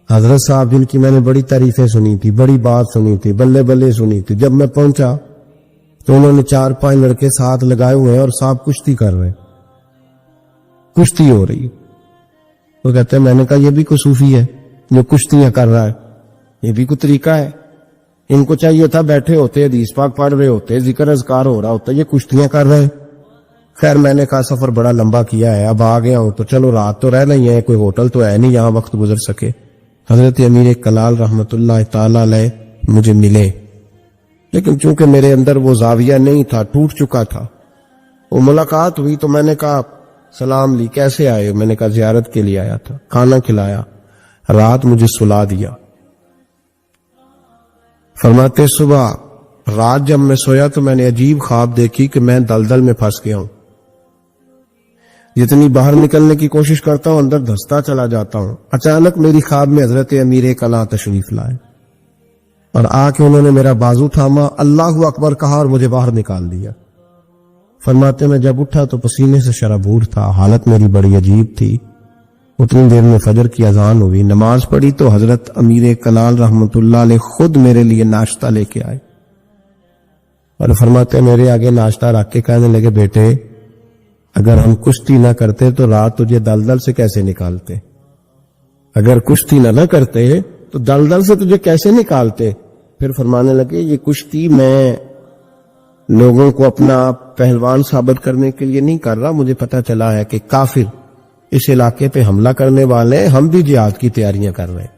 حضرت صاحب جن کی میں نے بڑی تعریفیں سنی تھی، بڑی بات سنی تھی، بلے بلے سنی تھی، جب میں پہنچا تو انہوں نے 4-5 لڑکے ساتھ لگائے ہوئے ہیں اور صاحب کشتی کر رہے ہیں، کشتی ہو رہی ہے۔ وہ کہتے ہیں میں نے کہا یہ بھی کوئی صوفی ہے جو کشتیاں کر رہا ہے، یہ بھی کوئی طریقہ ہے؟ ان کو چاہیے تھا بیٹھے ہوتے، حدیث پاک پڑھ رہے ہوتے، ذکر اذکار ہو رہا ہوتا، یہ کشتیاں کر رہے ہیں۔ خیر میں نے کہا سفر بڑا لمبا کیا ہے، اب آ گیا ہوں تو چلو رات تو رہ نہیں ہے، کوئی ہوٹل تو ہے نہیں یہاں وقت گزر سکے۔ حضرت امیر کلال رحمت اللہ تعالی علیہ مجھے ملے، لیکن چونکہ میرے اندر وہ زاویہ نہیں تھا، ٹوٹ چکا تھا۔ وہ ملاقات ہوئی تو میں نے کہا سلام لی، کیسے آئے؟ میں نے کہا زیارت کے لیے آیا تھا، کھانا کھلایا، رات مجھے سلا دیا۔ فرماتے صبح رات جب میں سویا تو میں نے عجیب خواب دیکھی کہ میں دلدل میں پھنس گیا ہوں، جتنی باہر نکلنے کی کوشش کرتا ہوں اندر دھستا چلا جاتا ہوں۔ اچانک میری خواب میں حضرت امیر کلال تشریف لائے اور آ کے انہوں نے میرا بازو تھاما، اللہ اکبر کہا اور مجھے باہر نکال دیا۔ فرماتے میں جب اٹھا تو پسینے سے شرابور تھا، حالت میری بڑی عجیب تھی۔ اتنی دیر میں فجر کی اذان ہوئی، نماز پڑھی تو حضرت امیر کلال رحمت اللہ علیہ خود میرے لیے ناشتہ لے کے آئے اور فرماتے میرے آگے ناشتہ رکھ کے کہنے لگے بیٹے اگر ہم کشتی نہ کرتے تو رات تجھے دلدل سے کیسے نکالتے، اگر کشتی نہ کرتے تو دلدل سے تجھے کیسے نکالتے۔ پھر فرمانے لگے یہ کشتی میں لوگوں کو اپنا پہلوان ثابت کرنے کے لیے نہیں کر رہا، مجھے پتہ چلا ہے کہ کافر اس علاقے پہ حملہ کرنے والے ہیں، ہم بھی جہاد کی تیاریاں کر رہے ہیں،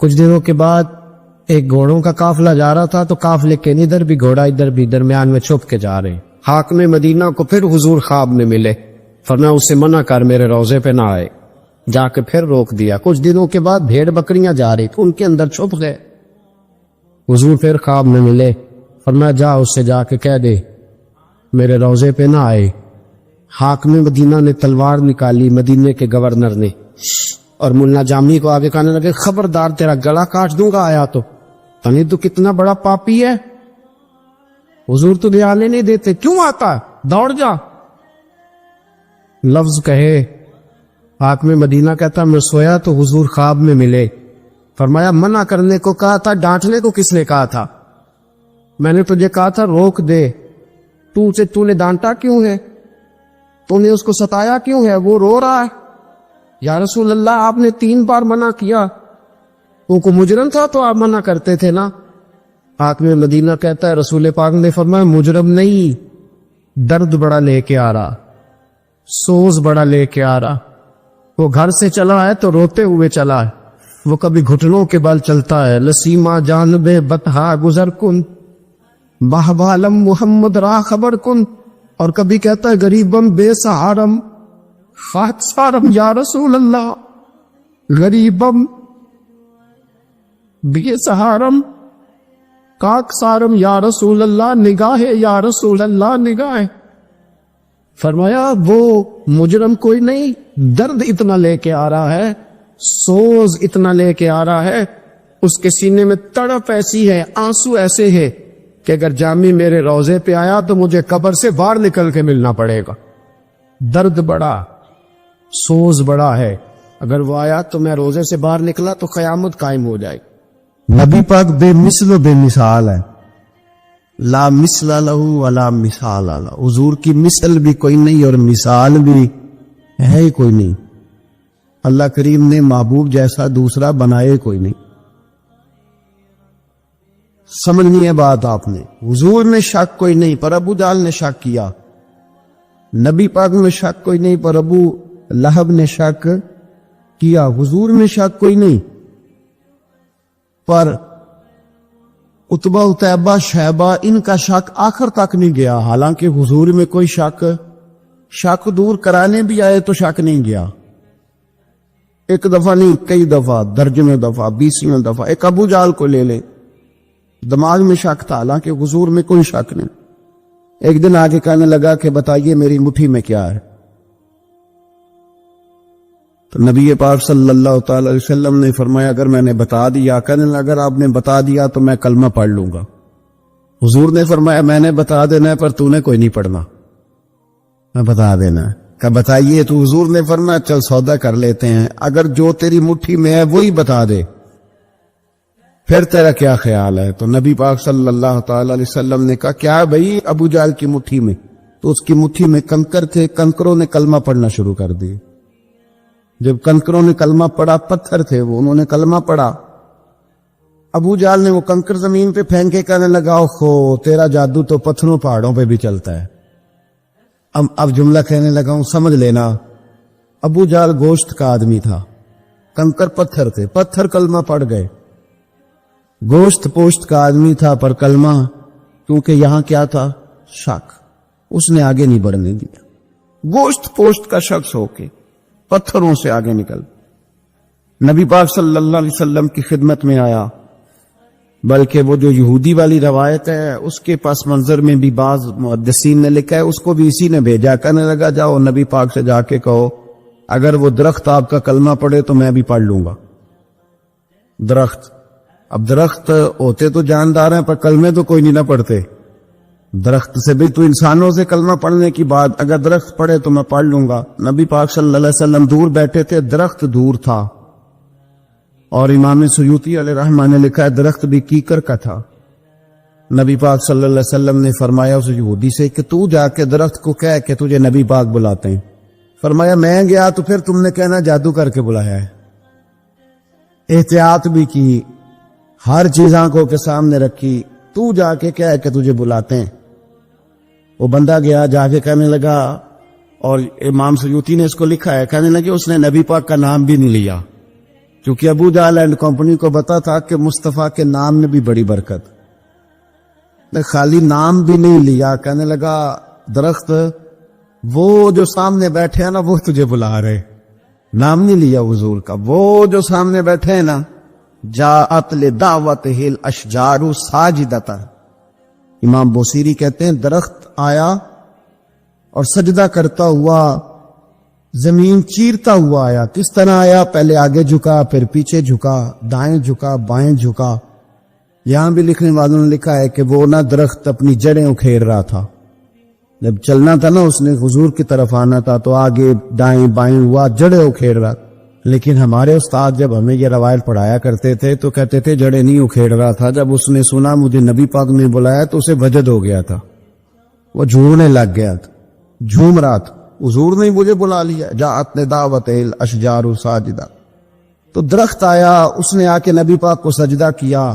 کچھ دنوں کے بعد ایک گھوڑوں کا قافلہ جا رہا تھا تو قافلے کے ادھر بھی گھوڑا ادھر بھی درمیان میں چھپ کے جا رہے. حاکم مدینہ کو پھر حضور خواب میں ملے. فرمایا اسے منع کر میرے روضے پہ نہ آئے. جا کے پھر روک دیا. کچھ دنوں کے بعد بھیڑ بکریاں جا رہی تھی, ان کے اندر چھپ گئے. حضور پھر خواب میں ملے. فرمایا جا اس سے جا کے کہہ دے میرے روضے پہ نہ آئے. حاکم مدینہ نے تلوار نکالی مدینے کے گورنر نے, اور ملا جامی کو آگے کہنے لگے خبردار تیرا گلا کاٹ دوں گا آیا تو تنی تو کتنا بڑا پاپی ہے. حضور تو آنے نہیں دیتے, کیوں آتا ہے دوڑ جا. لفظ کہے. حاکم مدینہ کہتا میں سویا تو حضور خواب میں ملے. فرمایا منع کرنے کو کہا تھا, ڈانٹنے کو کس نے کہا تھا؟ میں نے تجھے کہا تھا روک دے. تو نے ڈانٹا کیوں ہے؟ تو نے اس کو ستایا کیوں ہے؟ وہ رو رہا ہے. یا رسول اللہ آپ نے 3 بار منع کیا. وہ کو مجرم تھا تو آپ منع کرتے تھے نا. حاکم مدینہ کہتا ہے رسول پاک نے فرمایا مجرم نہیں, درد بڑا لے کے آ رہا, سوز بڑا لے کے آ رہا. وہ گھر سے چلا ہے تو روتے ہوئے چلا ہے. وہ کبھی گھٹنوں کے بل چلتا ہے. لسیما جانب بتہا گزر کن بہبالم محمد راہ خبر کن. اور کبھی کہتا ہے غریبم بے سہارم خاک سارم یا رسول اللہ. غریبم بے سہارم کاک سارم یا رسول اللہ. نگاہ یا رسول اللہ نگاہ. فرمایا وہ مجرم کوئی نہیں, درد اتنا لے کے آ رہا ہے, سوز اتنا لے کے آ رہا ہے, اس کے سینے میں تڑپ ایسی ہے, آنسو ایسے ہے کہ اگر جامی میرے روضے پہ آیا تو مجھے قبر سے باہر نکل کے ملنا پڑے گا. درد بڑا, سوز بڑا ہے. اگر وہ آیا تو میں روزے سے باہر نکلا تو قیامت قائم ہو جائے. نبی پاک بے مثل و بے مثال ہے, لا مثل لہ ولا مثال لہ. حضور کی مثل بھی کوئی نہیں اور مثال بھی ہے ہی کوئی نہیں. اللہ کریم نے محبوب جیسا دوسرا بنائے کوئی نہیں. سمجھنی ہے بات آپ نے. حضور میں شک کوئی نہیں پر ابو جہل نے شک کیا. نبی پاک میں شک کوئی نہیں پر ابو لہب نے شک کیا. حضور میں شک کوئی نہیں پر عتبہ عتیبہ شیبہ ان کا شک آخر تک نہیں گیا. حالانکہ حضور میں کوئی شک دور کرانے بھی آئے تو شک نہیں گیا. ایک دفعہ نہیں کئی دفعہ, درجنوں دفعہ, 20 دفعہ. ایک ابو جہل کو لے لے, دماغ میں شک تھا حالانکہ حضور میں کوئی شک نہیں. ایک دن آگے کہنے لگا کہ بتائیے میری مٹھی میں کیا ہے. تو نبی پاک صلی اللہ تعالی علیہ وسلم نے فرمایا اگر میں نے بتا دیا, کہنے لگا اگر آپ نے بتا دیا تو میں کلمہ پڑھ لوں گا. حضور نے فرمایا میں نے بتا دینا ہے پر تو نے کوئی نہیں پڑھنا, میں بتا دینا ہے. کہ بتائیے. تو حضور نے فرمایا چل سودا کر لیتے ہیں, اگر جو تیری مٹھی میں ہے وہی بتا دے پھر تیرا کیا خیال ہے. تو نبی پاک صلی اللہ تعالی علیہ وسلم نے کہا کیا بھئی ابو جہل کی مٹھی میں؟ تو اس کی مٹھی میں کنکر تھے, کنکروں نے کلمہ پڑھنا شروع کر دی. جب کنکروں نے کلمہ پڑھا, پتھر تھے وہ, انہوں نے کلمہ پڑھا. ابو جہل نے وہ کنکر زمین پہ پھینکے کہنے لگا اوہو تیرا جادو تو پتھروں پہاڑوں پہ بھی چلتا ہے. اب جملہ کہنے لگا ہوں سمجھ لینا. ابو جہل گوشت کا آدمی تھا, کنکر پتھر تھے, پتھر کلمہ پڑھ گئے. گوشت پوشت کا آدمی تھا پر کلمہ کیونکہ یہاں کیا تھا شک, اس نے آگے نہیں بڑھنے دیا. گوشت پوشت کا شخص ہو کے پتھروں سے آگے نکل نبی پاک صلی اللہ علیہ وسلم کی خدمت میں آیا. بلکہ وہ جو یہودی والی روایت ہے اس کے پس منظر میں بھی بعض محدثین نے لکھا ہے, اس کو بھی اسی نے بھیجا. کہنے لگا جاؤ نبی پاک سے جا کے کہو اگر وہ درخت آپ کا کلمہ پڑھے تو میں بھی پڑھ لوں گا. درخت, اب درخت ہوتے تو جاندار ہیں پر کلمے تو کوئی نہیں نہ پڑھتے. درخت سے بھی تو انسانوں سے کلمہ پڑھنے کی بات, اگر درخت پڑھے تو میں پڑھ لوں گا. نبی پاک صلی اللہ علیہ وسلم دور بیٹھے تھے, درخت دور تھا. اور امام سیوطی علیہ رحمہ نے لکھا ہے درخت بھی کیکر کا تھا. نبی پاک صلی اللہ علیہ وسلم نے فرمایا اس یہودی سے کہ تو جا کے درخت کو کہہ کہ تجھے نبی پاک بلاتے ہیں. فرمایا میں گیا تو پھر تم نے کہنا جادو کر کے بلایا ہے. احتیاط بھی کی, ہر چیز آنکھوں کے سامنے رکھی, تو جا کے کہہ کہ تجھے بلاتے ہیں. وہ بندہ گیا, جا کے کہنے لگا, اور امام سیوطی نے اس کو لکھا ہے, کہنے لگے اس نے نبی پاک کا نام بھی نہیں لیا. کیونکہ ابو جہل اینڈ کمپنی کو پتا تھا کہ مصطفیٰ کے نام میں بھی بڑی برکت. خالی نام بھی نہیں لیا, کہنے لگا درخت وہ جو سامنے بیٹھے ہیں نا وہ تجھے بلا رہے. نام نہیں لیا حضور کا, وہ جو سامنے بیٹھے ہیں نا, جاءت لدعوتہ الاشجار ساجدۃ. امام بوصیری کہتے ہیں درخت آیا اور سجدہ کرتا ہوا, زمین چیرتا ہوا آیا. کس طرح آیا؟ پہلے آگے جھکا, پھر پیچھے جھکا, دائیں جھکا, بائیں جھکا. یہاں بھی لکھنے والوں نے لکھا ہے کہ وہ نہ درخت اپنی جڑیں اکھیڑ رہا تھا. جب چلنا تھا نا, اس نے حضور کی طرف آنا تھا تو آگے دائیں بائیں ہوا, جڑیں اکھیڑ رہا. لیکن ہمارے استاد جب ہمیں یہ روایت پڑھایا کرتے تھے تو کہتے تھے جڑیں نہیں اکھیڑ رہا تھا. جب اس نے سنا مجھے نبی پاک نے بلایا تو اسے وجد ہو گیا تھا, وہ جھومنے لگ گیا تھا, جھوم رہا تھا. حضور نے مجھے بلا لیا, جاءت لدعوتہ الاشجار ساجدہ. تو درخت آیا, اس نے آ کے نبی پاک کو سجدہ کیا.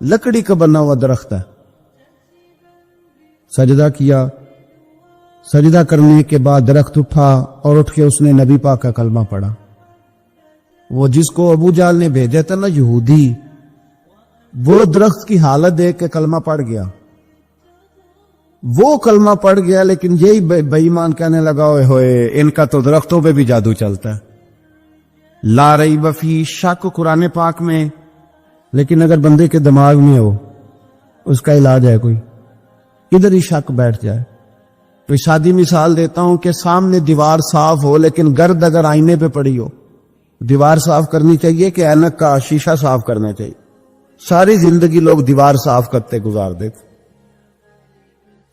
لکڑی کا بنا ہوا درخت ہے, سجدہ کیا. سجدہ کرنے کے بعد درخت اٹھا اور اٹھ کے اس نے نبی پاک کا کلمہ پڑھا. وہ جس کو ابو جہل نے بھیجا تھا نا یہودی, وہ درخت کی حالت دیکھ کے کلمہ پڑھ گیا. وہ کلمہ پڑھ گیا, لیکن یہی بے ایمان کہنے لگا ہوئے ہوئے ان کا تو درختوں پہ بھی جادو چلتا ہے. لا ریب فی, شک قرآن پاک میں, لیکن اگر بندے کے دماغ میں ہو اس کا علاج ہے کوئی, ادھر ہی شک بیٹھ جائے. تو سادی مثال دیتا ہوں کہ سامنے دیوار صاف ہو لیکن گرد اگر آئینے پہ پڑی ہو, دیوار صاف کرنی چاہیے کہ اینک کا شیشہ صاف کرنا چاہیے؟ ساری زندگی لوگ دیوار صاف کرتے گزار دیتے,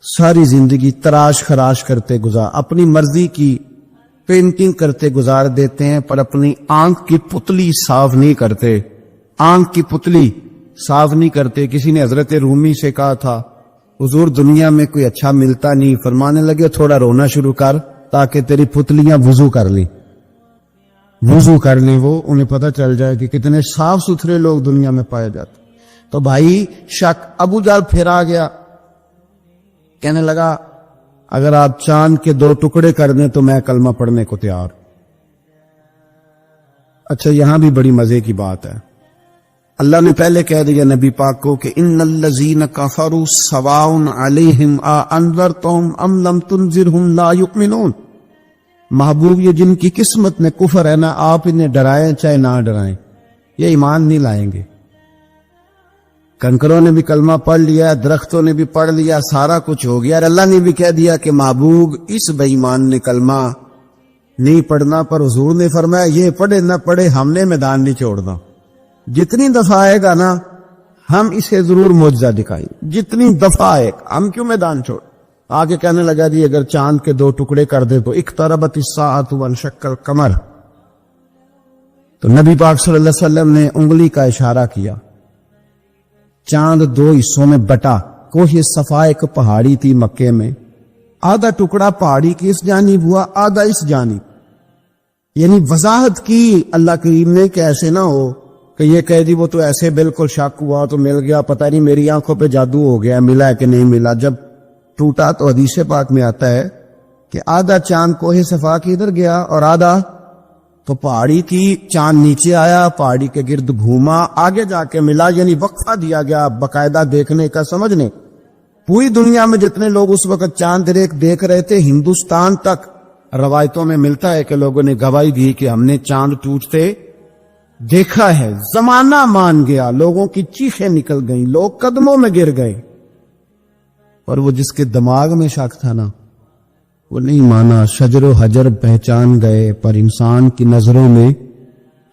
ساری زندگی تراش خراش کرتے گزار, اپنی مرضی کی پینٹنگ کرتے گزار دیتے ہیں, پر اپنی آنکھ کی پتلی صاف نہیں کرتے. آنکھ کی پتلی صاف نہیں کرتے. کسی نے حضرت رومی سے کہا تھا حضور دنیا میں کوئی اچھا ملتا نہیں, فرمانے لگے تھوڑا رونا شروع کر تاکہ تیری پتلیاں وضو کر لی, وضو کر لیں. وہ انہیں پتہ چل جائے کہ کتنے صاف ستھرے لوگ دنیا میں پائے جاتے. تو بھائی شک, ابو جہل پھر آ گیا, کہنے لگا اگر آپ چاند کے 2 ٹکڑے کر دیں تو میں کلمہ پڑھنے کو تیار. اچھا یہاں بھی بڑی مزے کی بات ہے. اللہ نے پہلے کہہ دیا نبی پاک کو کہ ان الذین کفروا سواء علیہم انذرتہم ام لم تنذرہم لا یؤمنون. محبوب یہ جن کی قسمت میں کفر ہے نا, آپ انہیں ڈرائیں چاہے نہ ڈرائیں, یہ ایمان نہیں لائیں گے. کنکروں نے بھی کلمہ پڑھ لیا, درختوں نے بھی پڑھ لیا, سارا کچھ ہو گیا, اور اللہ نے بھی کہہ دیا کہ محبوب اس بے ایمان نے کلمہ نہیں پڑھنا. پر حضور نے فرمایا یہ پڑھے نہ پڑھے ہم نے میدان نہیں چھوڑنا. جتنی دفعہ آئے گا نا ہم اسے ضرور معجزہ دکھائیں, جتنی دفعہ آئے گا, ہم کیوں میدان چھوڑ. آگے کہنے لگا جی اگر چاند کے 2 ٹکڑے کر دے تو اقتربت الساعۃ وانشق القمر. تو نبی پاک صلی اللہ علیہ وسلم نے انگلی کا اشارہ کیا, چاند 2 حصوں میں بٹا. کوہ صفا ایک پہاڑی تھی مکے میں, آدھا ٹکڑا پہاڑی کی اس جانب ہوا, آدھا اس جانب. یعنی وضاحت کی اللہ کریم نے کہ ایسے نہ ہو کہ یہ کہہ دی وہ تو ایسے بالکل شک ہوا تو مل گیا, پتہ نہیں میری آنکھوں پہ جادو ہو گیا, ملا ہے کہ نہیں ملا. جب ٹوٹا تو حدیث پاک میں آتا ہے کہ آدھا چاند کوہ صفا کی ادھر گیا اور آدھا تو پہاڑی تھی, چاند نیچے آیا, پہاڑی کے گرد گھوما, آگے جا کے ملا. یعنی وقفہ دیا گیا باقاعدہ دیکھنے کا, سمجھنے. پوری دنیا میں جتنے لوگ اس وقت چاند دیکھ رہے تھے, ہندوستان تک روایتوں میں ملتا ہے کہ لوگوں نے گواہی دی کہ ہم نے چاند ٹوٹتے دیکھا ہے. زمانہ مان گیا, لوگوں کی چیخیں نکل گئیں, لوگ قدموں میں گر گئے. اور وہ جس کے دماغ میں شک تھا نا وہ نہیں مانا. شجر و حجر پہچان گئے پر انسان کی نظروں میں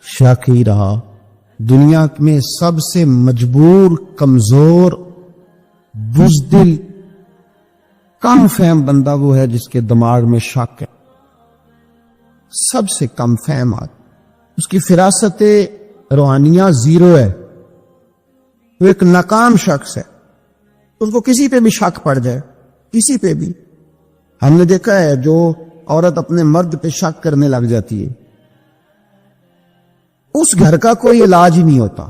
شک ہی رہا. دنیا میں سب سے مجبور, کمزور, بزدل, کم فہم بندہ وہ ہے جس کے دماغ میں شک ہے. سب سے کم فہم آدمی, اس کی فراست روحانیہ 0 ہے, وہ ایک ناکام شخص ہے. اس کو کسی پہ بھی شک پڑ جائے, کسی پہ بھی. ہم نے دیکھا ہے جو عورت اپنے مرد پہ شک کرنے لگ جاتی ہے اس گھر کا کوئی علاج ہی نہیں ہوتا.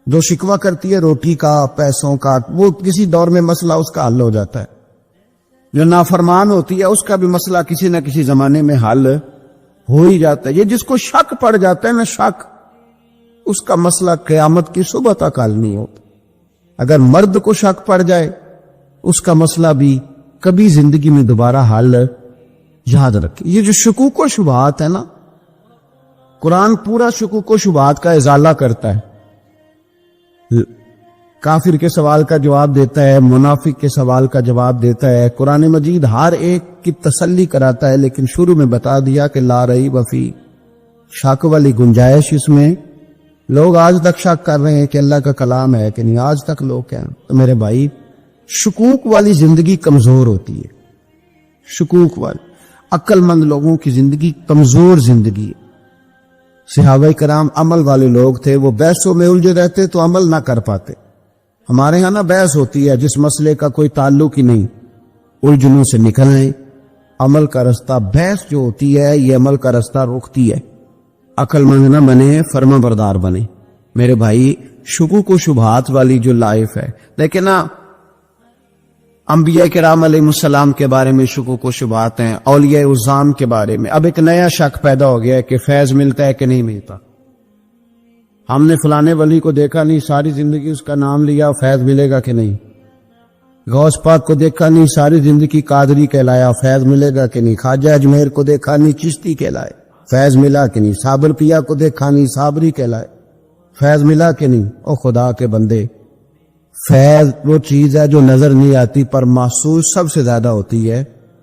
جو شکوہ کرتی ہے روٹی کا, پیسوں کا, وہ کسی دور میں مسئلہ اس کا حل ہو جاتا ہے. جو نافرمان ہوتی ہے اس کا بھی مسئلہ کسی نہ کسی زمانے میں حل ہو ہی جاتا ہے. یہ جس کو شک پڑ جاتا ہے نا، شک، اس کا مسئلہ قیامت کی صبح تک حل نہیں ہوتا. اگر مرد کو شک پڑ جائے اس کا مسئلہ بھی کبھی زندگی میں دوبارہ حل. یاد رکھیں یہ جو شکوک و شبہات ہے نا، قرآن پورا شکوک و شبہات کا ازالہ کرتا ہے. کافر کے سوال کا جواب دیتا ہے، منافق کے سوال کا جواب دیتا ہے. قرآن مجید ہر ایک کی تسلی کراتا ہے، لیکن شروع میں بتا دیا کہ لا ریب فی، شک والی گنجائش اس میں. لوگ آج تک شک کر رہے ہیں کہ اللہ کا کلام ہے کہ نہیں، آج تک لوگ کہیں. تو میرے بھائی، شکوک والی زندگی کمزور ہوتی ہے. شکوک والی عقل مند لوگوں کی زندگی کمزور زندگی ہے. صحابہ کرام عمل والے لوگ تھے، وہ بحثوں میں الجھے رہتے تو عمل نہ کر پاتے. ہمارے ہاں نا بحث ہوتی ہے جس مسئلے کا کوئی تعلق ہی نہیں، الجھنوں سے نکل آئے. عمل کا رستہ، بحث جو ہوتی ہے یہ عمل کا رستہ روکتی ہے. عقل مند نہ بنے، فرما بردار بنے. میرے بھائی، شکوک و شبہات والی جو لائف ہے، لیکن نا انبیاء کرام علیہ السلام کے بارے میں شکوک و شبہات ہیں، اولیاء عظام کے بارے میں. اب ایک نیا شک پیدا ہو گیا ہے کہ فیض ملتا ہے کہ نہیں ملتا. ہم نے فلانے ولی کو دیکھا نہیں، ساری زندگی اس کا نام لیا، فیض ملے گا کہ نہیں. غوث پاک کو دیکھا نہیں، ساری زندگی قادری کہلایا، فیض ملے گا کہ نہیں. خواجہ اجمیر کو دیکھا نہیں، چشتی کہلائے، فیض ملا کہ نہیں. صابر پیا کو دیکھا نہیں، صابری کہلائے، فیض ملا کہ نہیں. او خدا کے بندے، فیض وہ چیز ہے جو نظر نہیں آتی پر محسوس سب سے زیادہ ہوتی ہے.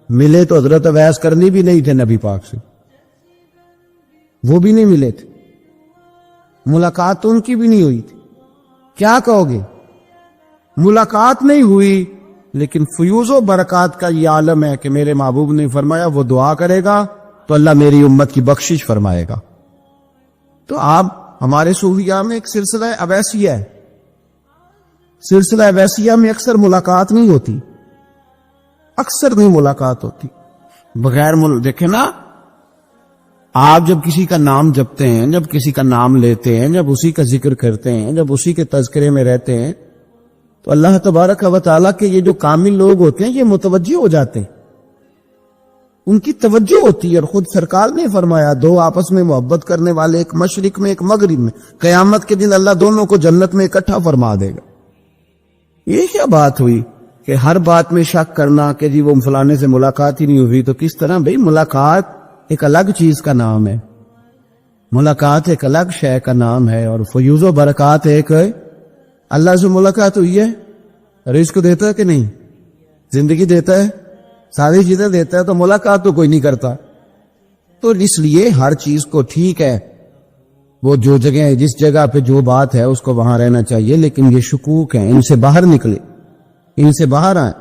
ملے تو حضرت اویس کرنی بھی نہیں تھے نبی پاک سے، وہ بھی نہیں ملے تھے، ملاقات تو ان کی بھی نہیں ہوئی تھی. کیا کہو گے؟ ملاقات نہیں ہوئی، لیکن فیوز و برکات کا یہ عالم ہے کہ میرے محبوب نے فرمایا وہ دعا کرے گا تو اللہ میری امت کی بخشش فرمائے گا. تو آپ ہمارے صوفیاء میں ایک سلسلہ اویسیہ ہے. سلسلہ اویسیہ میں اکثر ملاقات نہیں ہوتی، اکثر نہیں ملاقات ہوتی. بغیر دیکھیں نا، آپ جب کسی کا نام جپتے ہیں، جب کسی کا نام لیتے ہیں، جب اسی کا ذکر کرتے ہیں، جب اسی کے تذکرے میں رہتے ہیں، تو اللہ تبارک و تعالیٰ کے یہ جو کامل لوگ ہوتے ہیں یہ متوجہ ہو جاتے ہیں، ان کی توجہ ہوتی ہے. اور خود سرکار نے فرمایا دو آپس میں محبت کرنے والے، ایک مشرق میں ایک مغرب میں، قیامت کے دن اللہ دونوں کو جنت میں اکٹھا فرما دے گا. یہ کیا بات ہوئی کہ ہر بات میں شک کرنا کہ جی وہ فلانے سے ملاقات ہی نہیں ہوئی. تو کس طرح بھئی؟ ملاقات ایک الگ چیز کا نام ہے، ملاقات ایک الگ شے کا نام ہے. اور فیوز و برکات ایک ہے. اللہ سے ملاقات ہوئی ہے، رزق دیتا ہے کہ نہیں، زندگی دیتا ہے، ساری چیزیں دیتا ہے، تو ملاقات تو کوئی نہیں کرتا. تو اس لیے ہر چیز کو ٹھیک ہے، وہ جو جگہ ہے، جس جگہ پہ جو بات ہے اس کو وہاں رہنا چاہیے. لیکن یہ شکوک ہیں، ان سے باہر نکلے، ان سے باہر آئیں.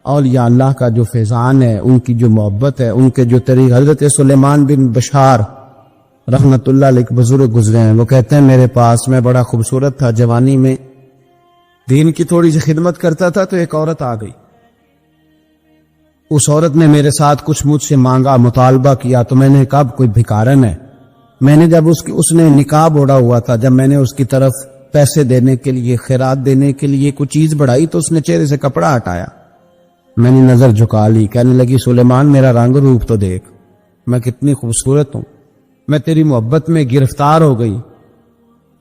اولیاء اللہ کا جو فیضان ہے، ان کی جو محبت ہے، ان کے جو طریق. حضرت سلیمان بن بشار رحمت اللہ علیہ بزرگ گزرے ہیں، وہ کہتے ہیں میرے پاس، میں بڑا خوبصورت تھا، جوانی میں دین کی تھوڑی سی خدمت کرتا تھا، تو ایک عورت آ گئی. اس عورت نے میرے ساتھ کچھ مجھ سے مانگا، مطالبہ کیا. تو میں نے کہا کوئی بھکارن ہے. میں نے جب اس نے نقاب اوڑھا ہوا تھا، جب میں نے اس کی طرف پیسے دینے کے لیے، خیرات دینے کے لیے کوئی چیز بڑھائی، تو اس نے چہرے سے کپڑا ہٹایا. میں نے نظر جھکا لی، کہنے لگی سلیمان میرا رنگ روپ تو دیکھ، میں کتنی خوبصورت ہوں، میں تیری محبت میں گرفتار ہو گئی،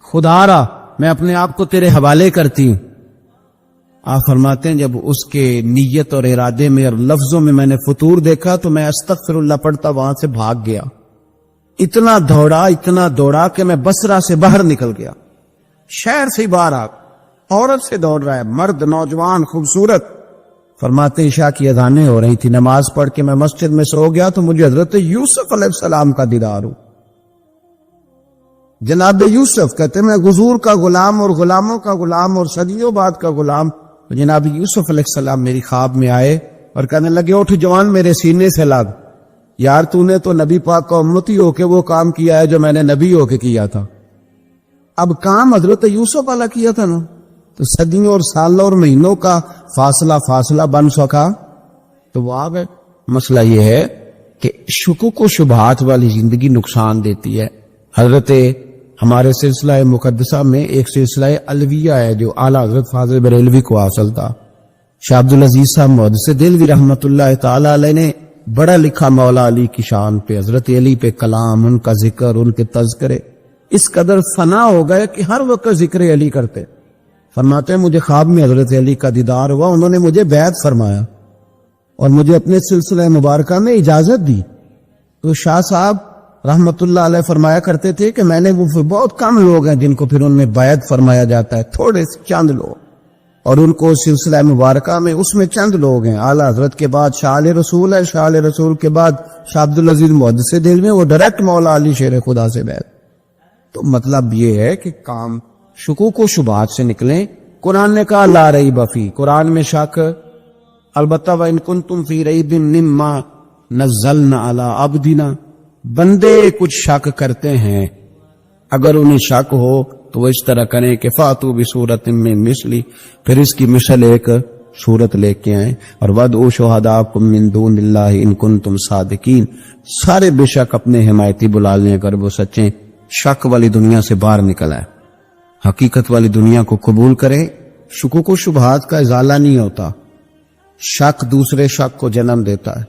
خدا را میں اپنے آپ کو تیرے حوالے کرتی ہوں. آپ فرماتے ہیں جب اس کے نیت اور ارادے میں اور لفظوں میں نے فطور دیکھا تو میں استغفر اللہ پڑھتا وہاں سے بھاگ گیا. اتنا دوڑا کہ میں بصرہ سے باہر نکل گیا، شہر سے باہر آ. عورت سے دوڑ رہا ہے، مرد، نوجوان، خوبصورت. فرماتے عشاء کی اذانیں ہو رہی تھی، نماز پڑھ کے میں مسجد میں سو گیا تو مجھے حضرت یوسف علیہ السلام کا دیدار ہو. جناب یوسف کہتے میں حضور کا غلام اور غلاموں کا غلام اور صدیوں بعد کا غلام. جناب یوسف علیہ السلام میری خواب میں آئے اور کہنے لگے اٹھ جوان، میرے سینے سے لگ. یار تو نے تو نبی پاک کا امتی ہو کے وہ کام کیا ہے جو میں نے نبی ہو کے کیا تھا. اب کام حضرت یوسف والا کیا تھا نا، تو صدیوں اور سالوں اور مہینوں کا فاصلہ بن سکا. تو وہ آب ہے. مسئلہ یہ ہے کہ شکوک و شبہات والی زندگی نقصان دیتی ہے. حضرت ہمارے سلسلہ مقدسہ میں ایک سلسلہ علویہ ہے جو اعلیٰ حضرت فاضل بریلوی کو حاصل تھا. شاہ عبدالعزیز صاحب محدث دہلوی رحمت اللہ تعالی علیہ نے بڑا لکھا مولا علی کی شان پہ، حضرت علی پہ کلام، ان کا ذکر، ان کے تذکرے اس قدر فنا ہو گئے کہ ہر وقت ذکر علی کرتے. فرماتے ہیں مجھے خواب میں حضرت علی کا دیدار ہوا، انہوں نے مجھے بیعت فرمایا اور مجھے اپنے سلسلہ مبارکہ میں اجازت دی. تو شاہ صاحب رحمت اللہ علیہ فرمایا کرتے تھے کہ میں نے وہ بہت کم لوگ ہیں جن کو پھر ان میں بیعت فرمایا جاتا ہے، تھوڑے سے چند لوگ، اور ان کو سلسلہ مبارکہ میں اس میں چند لوگ ہیں. اعلیٰ حضرت کے بعد شاہ علیہ رسول ہے، شاہ علیہ رسول کے بعد شاہ عبدالعزیز محدث دل میں، وہ ڈائریکٹ مولا علی شیر خدا سے بیعت. تو مطلب یہ ہے کہ کام شکوک و شبہات سے نکلیں. قرآن نے کہا لا ریب فیہ، قرآن میں شک البتہ وَإِن كُنتُمْ فِي رَيْبٍ مِّمَّا نَزَّلْنَا عَلَىٰ عَبْدِنَا، بندے کچھ شک کرتے ہیں، اگر انہیں شک ہو تو وہ اس طرح کریں کہ فَأْتُوا بِسُورَةٍ مِّن مِّثْلِهِ، پھر اس کی مثل ایک صورت لے کے آئیں، اور وَادْعُوا شُهَدَاءَكُم مِّن دُونِ اللَّهِ إِن كُنتُم صَادِقِينَ. سارے بے شک اپنے حمایتی بلا لیں اگر وہ سچیں. شک والی دنیا سے باہر نکل آئے، حقیقت والی دنیا کو قبول کریں. شکوک و شبہات کا ازالہ نہیں ہوتا. شک دوسرے شک کو جنم دیتا ہے،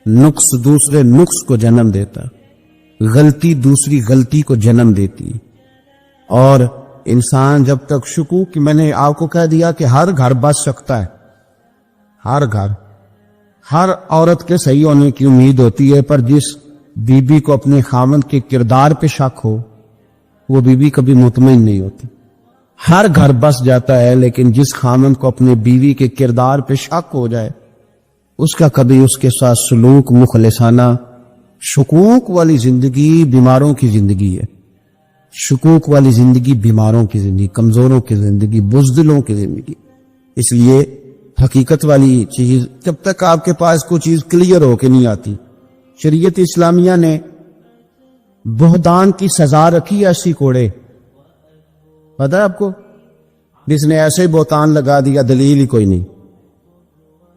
نقص دوسرے نقص کو جنم دیتا ہے، غلطی دوسری غلطی کو جنم دیتی ہے. اور انسان جب تک شکوک، میں نے آپ کو کہہ دیا کہ ہر گھر بس سکتا ہے، ہر گھر، ہر عورت کے صحیح ہونے کی امید ہوتی ہے، پر جس بی بی کو اپنے خامند کے کردار پہ شک ہو وہ بی بی کبھی مطمئن نہیں ہوتی. ہر گھر بس جاتا ہے، لیکن جس خامند کو اپنے بیوی کے کردار پہ شک ہو جائے اس کا کبھی اس کے ساتھ سلوک مخلصانہ. شکوک والی زندگی بیماروں کی زندگی ہے. شکوک والی زندگی بیماروں کی زندگی، کمزوروں کی زندگی، بزدلوں کی زندگی. اس لیے حقیقت والی چیز جب تک آپ کے پاس کوئی چیز کلیئر ہو کے نہیں آتی. شریعت اسلامیہ نے بہتان کی سزا رکھی 80 کوڑے. پتہ ہے آپ کو؟ جس نے ایسے بہتان لگا دیا، دلیل ہی کوئی نہیں،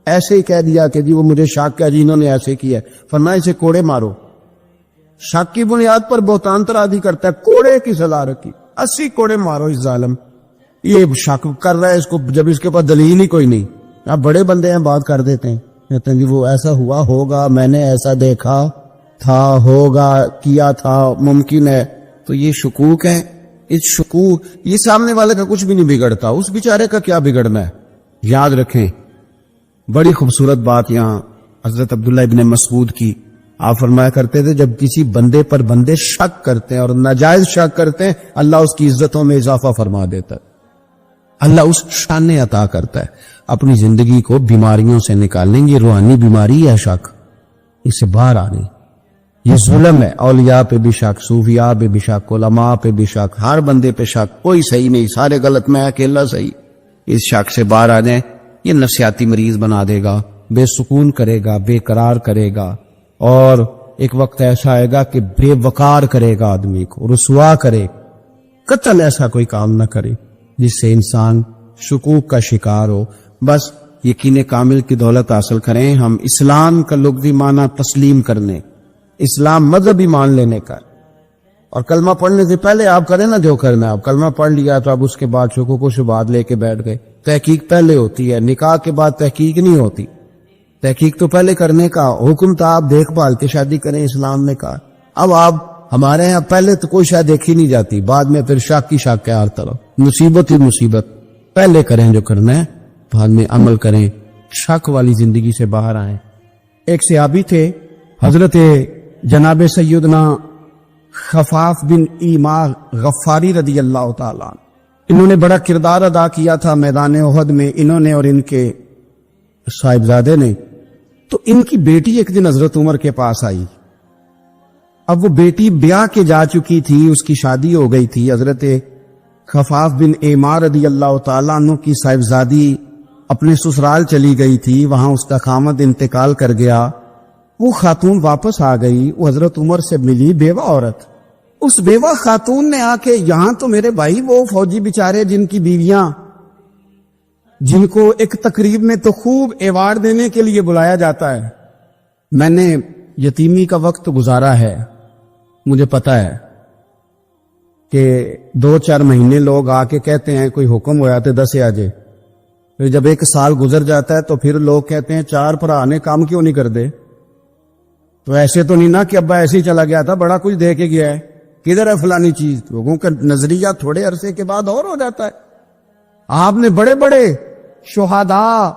ایسے ہی کہہ دیا کہ جی وہ مجھے شک ہے، جی انہوں نے ایسے کیا، فرمایا اسے کوڑے مارو. شک کی بنیاد پر بہتان ترادی کرتا ہے، کوڑے کی سزا رکھی، 80 کوڑے مارو اس ظالم. یہ شک کر رہا ہے اس کو جب اس کے پاس دلیل ہی کوئی نہیں. آپ بڑے بندے ہیں، بات کر دیتے ہیں، کہتے ہیں جی وہ ایسا ہوا ہوگا، میں نے ایسا دیکھا تھا، ہوگا، کیا تھا، ممکن ہے. تو یہ شکوک ہے. اس شکوک، یہ سامنے والے کا کچھ بھی نہیں بگڑتا، اس بیچارے کا کیا بگڑنا ہے. یاد رکھیں بڑی خوبصورت بات یہاں حضرت عبداللہ ابن مسعود کی. آپ فرمایا کرتے تھے جب کسی بندے پر بندے شک کرتے ہیں اور ناجائز شک کرتے ہیں، اللہ اس کی عزتوں میں اضافہ فرما دیتا ہے، اللہ اس شان عطا کرتا ہے. اپنی زندگی کو بیماریوں سے نکالیں. یہ روحانی بیماری ہے شک، اس سے باہر آنے. یہ ظلم ہے. اولیاء پہ بھی شک، صوفیاء پہ بھی شک، علماء پہ بھی شک، ہر بندے پہ شک، کوئی صحیح نہیں، سارے غلط، میں اکیلا صحیح. اس شک سے باہر آ جائیں. یہ نفسیاتی مریض بنا دے گا، بے سکون کرے گا، بے قرار کرے گا، اور ایک وقت ایسا آئے گا کہ بے وقار کرے گا، آدمی کو رسوا کرے. قطعاً ایسا کوئی کام نہ کرے جس سے انسان شکوک کا شکار ہو. بس یقین کامل کی دولت حاصل کریں. ہم اسلام کا لغوی معنی تسلیم کرنے، اسلام مذہبی مان لینے کا. اور کلمہ پڑھنے سے پہلے آپ کریں نا جو کرنا ہے. آپ کلمہ پڑھ لیا تو اب اس کے بعد شکوک و شبہات لے کے بیٹھ گئے. تحقیق پہلے ہوتی ہے، نکاح کے بعد تحقیق نہیں ہوتی. تحقیق تو پہلے کرنے کا حکم تھا، آپ دیکھ بھال کے شادی کریں، اسلام نے کہا. اب آپ ہمارے ہاں پہلے تو کوئی شاید دیکھی نہیں جاتی، بعد میں پھر شک کی شک ہے ہر طرف. مصیبت ہی مصیبت. پہلے کریں جو کرنا ہے، بعد میں عمل کریں، شک والی زندگی سے باہر آئیں. ایک صحابی تھے حضرت جناب سیدنا خفاف بن ایما غفاری رضی اللہ تعالیٰ. انہوں نے بڑا کردار ادا کیا تھا میدان احد میں، انہوں نے اور ان کے صاحبزادے نے. تو ان کی بیٹی ایک دن حضرت عمر کے پاس آئی. اب وہ بیٹی بیاہ کے جا چکی تھی، اس کی شادی ہو گئی تھی. حضرت خفاف بن ایما رضی اللہ تعالیٰ عنہ کی صاحبزادی اپنے سسرال چلی گئی تھی، وہاں اس کا خامد انتقال کر گیا. وہ خاتون واپس آ گئی، وہ حضرت عمر سے ملی، بیوہ عورت. اس بیوہ خاتون نے آ کے، یہاں تو میرے بھائی وہ فوجی بیچارے جن کی بیویاں، جن کو ایک تقریب میں تو خوب ایوارڈ دینے کے لیے بلایا جاتا ہے، میں نے یتیمی کا وقت گزارا ہے، مجھے پتا ہے کہ 2-4 مہینے لوگ آ کے کہتے ہیں کوئی حکم ہوا تو 10 آجے. پھر جب 1 سال گزر جاتا ہے تو پھر لوگ کہتے ہیں 4 بھرا نے کام کیوں نہیں کر دے. تو ایسے تو نہیں نا کہ ابا ایسے ہی چلا گیا تھا، بڑا کچھ دے کے گیا ہے، کدھر ہے فلانی چیز؟ لوگوں کا نظریہ تھوڑے عرصے کے بعد اور ہو جاتا ہے۔ آپ نے بڑے بڑے شہداء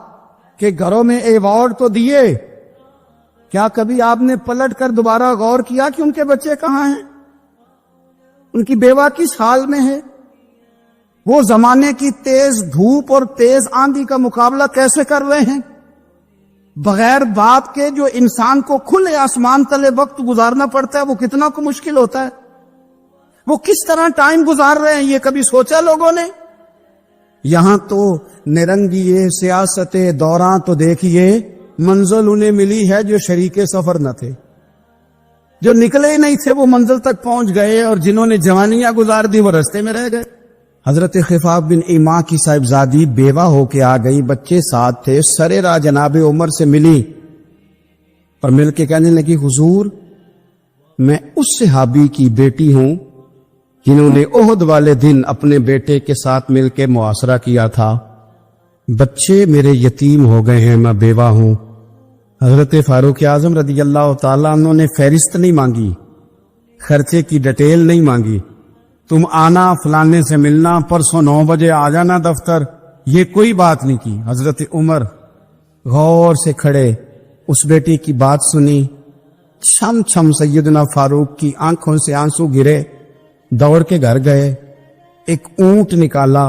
کے گھروں میں ایوارڈ تو دیے، کیا کبھی آپ نے پلٹ کر دوبارہ غور کیا کہ ان کے بچے کہاں ہیں؟ ان کی بیوہ کس حال میں ہے؟ وہ زمانے کی تیز دھوپ اور تیز آندھی کا مقابلہ کیسے کر رہے ہیں؟ بغیر باپ کے جو انسان کو کھلے آسمان تلے وقت گزارنا پڑتا ہے وہ کتنا کو مشکل ہوتا ہے، وہ کس طرح ٹائم گزار رہے ہیں، یہ کبھی سوچا لوگوں نے؟ یہاں تو نرنگیے سیاست دوران تو دیکھیے منزل انہیں ملی ہے جو شریک سفر نہ تھے، جو نکلے ہی نہیں تھے وہ منزل تک پہنچ گئے، اور جنہوں نے جوانیاں گزار دی وہ رستے میں رہ گئے۔ حضرت خفاف بن ایما کی صاحبزادی بیوہ ہو کے آ گئی، بچے ساتھ تھے، سرے راہ جناب عمر سے ملی اور مل کے کہنے لگی حضور میں اس صحابی کی بیٹی ہوں جنہوں نے احد والے دن اپنے بیٹے کے ساتھ مل کے محاصرہ کیا تھا، بچے میرے یتیم ہو گئے ہیں، میں بیوہ ہوں۔ حضرت فاروق اعظم رضی اللہ تعالیٰ عنہ نے فہرست نہیں مانگی، خرچے کی ڈیٹیل نہیں مانگی، تم آنا فلانے سے ملنا، پرسوں 9 بجے آ جانا دفتر، یہ کوئی بات نہیں کی۔ حضرت عمر غور سے کھڑے، اس بیٹی کی بات سنی، چھم چھم سیدنا فاروق کی آنکھوں سے آنسو گرے، دوڑ کے گھر گئے، ایک اونٹ نکالا،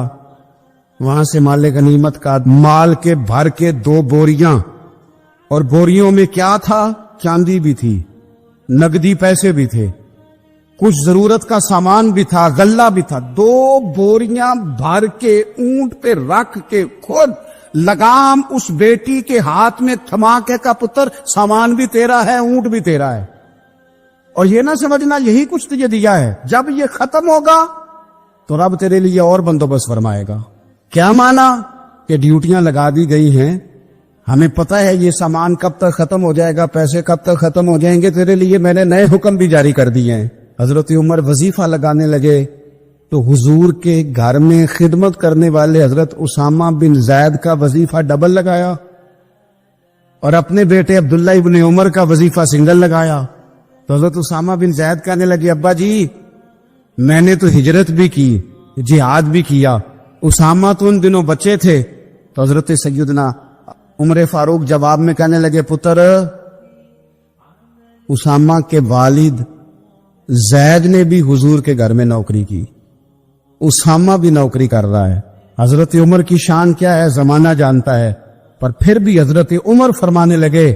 وہاں سے مال غنیمت کا مال کے بھر کے 2 بوریاں، اور بوریوں میں کیا تھا؟ چاندی بھی تھی، نقدی پیسے بھی تھے، کچھ ضرورت کا سامان بھی تھا، غلہ بھی تھا، 2 بوریاں بھر کے اونٹ پہ رکھ کے خود لگام اس بیٹی کے ہاتھ میں تھما کے کا پتر سامان بھی تیرا ہے، اونٹ بھی تیرا ہے، اور یہ نہ سمجھنا یہی کچھ تجھے دیا ہے، جب یہ ختم ہوگا تو رب تیرے لیے اور بندوبست فرمائے گا۔ کیا مانا؟ کہ ڈیوٹیاں لگا دی گئی ہیں، ہمیں پتا ہے یہ سامان کب تک ختم ہو جائے گا، پیسے کب تک ختم ہو جائیں گے، تیرے لیے میں نے نئے حکم بھی جاری کر دیے ہیں۔ حضرت عمر وظیفہ لگانے لگے تو حضور کے گھر میں خدمت کرنے والے حضرت اسامہ بن زید کا وظیفہ ڈبل لگایا، اور اپنے بیٹے عبداللہ ابن عمر کا وظیفہ سنگل لگایا۔ تو حضرت اسامہ بن زید کہنے لگے ابا جی میں نے تو ہجرت بھی کی، جہاد بھی کیا، اسامہ تو ان دنوں بچے تھے۔ تو حضرت سیدنا عمر فاروق جواب میں کہنے لگے پتر، اسامہ کے والد زید نے بھی حضور کے گھر میں نوکری کی، اسامہ بھی نوکری کر رہا ہے۔ حضرت عمر کی شان کیا ہے زمانہ جانتا ہے، پر پھر بھی حضرت عمر فرمانے لگے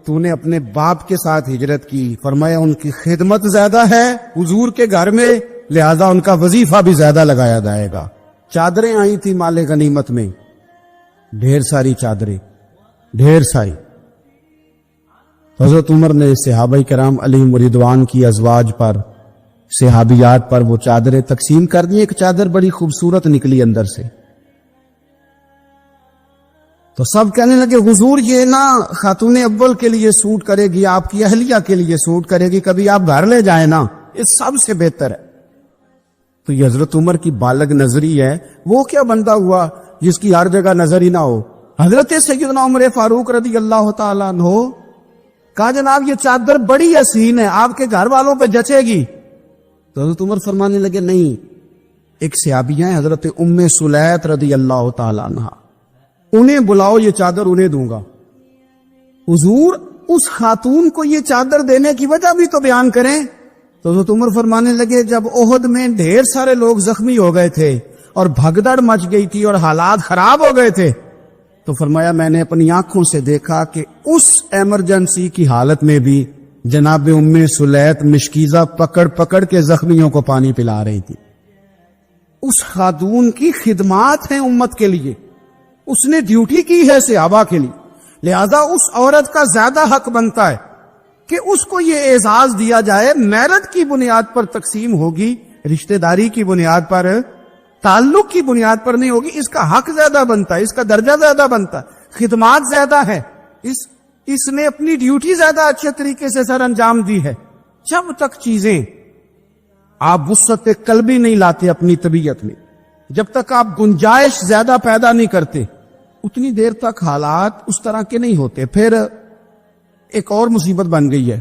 تو نے اپنے باپ کے ساتھ ہجرت کی، فرمایا ان کی خدمت زیادہ ہے حضور کے گھر میں، لہذا ان کا وظیفہ بھی زیادہ لگایا جائے گا۔ چادریں آئی تھی مال غنیمت میں، ڈھیر ساری چادریں، ڈھیر ساری۔ حضرت عمر نے صحابہ کرام علیہم رضوان کی ازواج پر، صحابیات پر وہ چادریں تقسیم کر دی۔ ایک چادر بڑی خوبصورت نکلی اندر سے، تو سب کہنے لگے حضور یہ نا خاتون اول کے لیے سوٹ کرے گی، آپ کی اہلیہ کے لیے سوٹ کرے گی، کبھی آپ گھر لے جائیں نا، یہ سب سے بہتر ہے۔ تو یہ حضرت عمر کی بالغ نظری ہے، وہ کیا بندہ ہوا جس کی ہر جگہ نظر ہی نہ ہو۔ حضرت سیدنا عمر فاروق رضی اللہ تعالیٰ عنہ کہا جناب یہ چادر بڑی حسین ہے، آپ کے گھر والوں پہ جچے گی۔ تو حضرت عمر فرمانے لگے نہیں، ایک صحابیہ ہیں حضرت ام سلیت رضی اللہ تعالیٰ عنہ، انہیں بلاؤ، یہ چادر انہیں دوں گا۔ حضور اس خاتون کو یہ چادر دینے کی وجہ بھی تو بیان کریں۔ تو حضرت عمر فرمانے لگے جب احد میں ڈھیر سارے لوگ زخمی ہو گئے تھے اور بھگدڑ مچ گئی تھی اور حالات خراب ہو گئے تھے، تو فرمایا میں نے اپنی آنکھوں سے دیکھا کہ اس ایمرجنسی کی حالت میں بھی جناب ام سلیت مشکیزہ پکڑ پکڑ کے زخمیوں کو پانی پلا رہی تھی۔ اس خاتون کی خدمات ہیں امت کے لیے، اس نے ڈیوٹی کی ہے صحابہ کے لیے، لہذا اس عورت کا زیادہ حق بنتا ہے کہ اس کو یہ اعزاز دیا جائے۔ میرٹ کی بنیاد پر تقسیم ہوگی، رشتہ داری کی بنیاد پر، تعلق کی بنیاد پر نہیں ہوگی، اس کا حق زیادہ بنتا ہے، اس کا درجہ زیادہ بنتا ہے، خدمات زیادہ ہے، اس نے اپنی ڈیوٹی زیادہ اچھے طریقے سے سر انجام دی ہے۔ جب تک چیزیں آپ وسعت قلبی نہیں لاتے اپنی طبیعت میں، جب تک آپ گنجائش زیادہ پیدا نہیں کرتے، اتنی دیر تک حالات اس طرح کے نہیں ہوتے۔ پھر ایک اور مصیبت بن گئی ہے،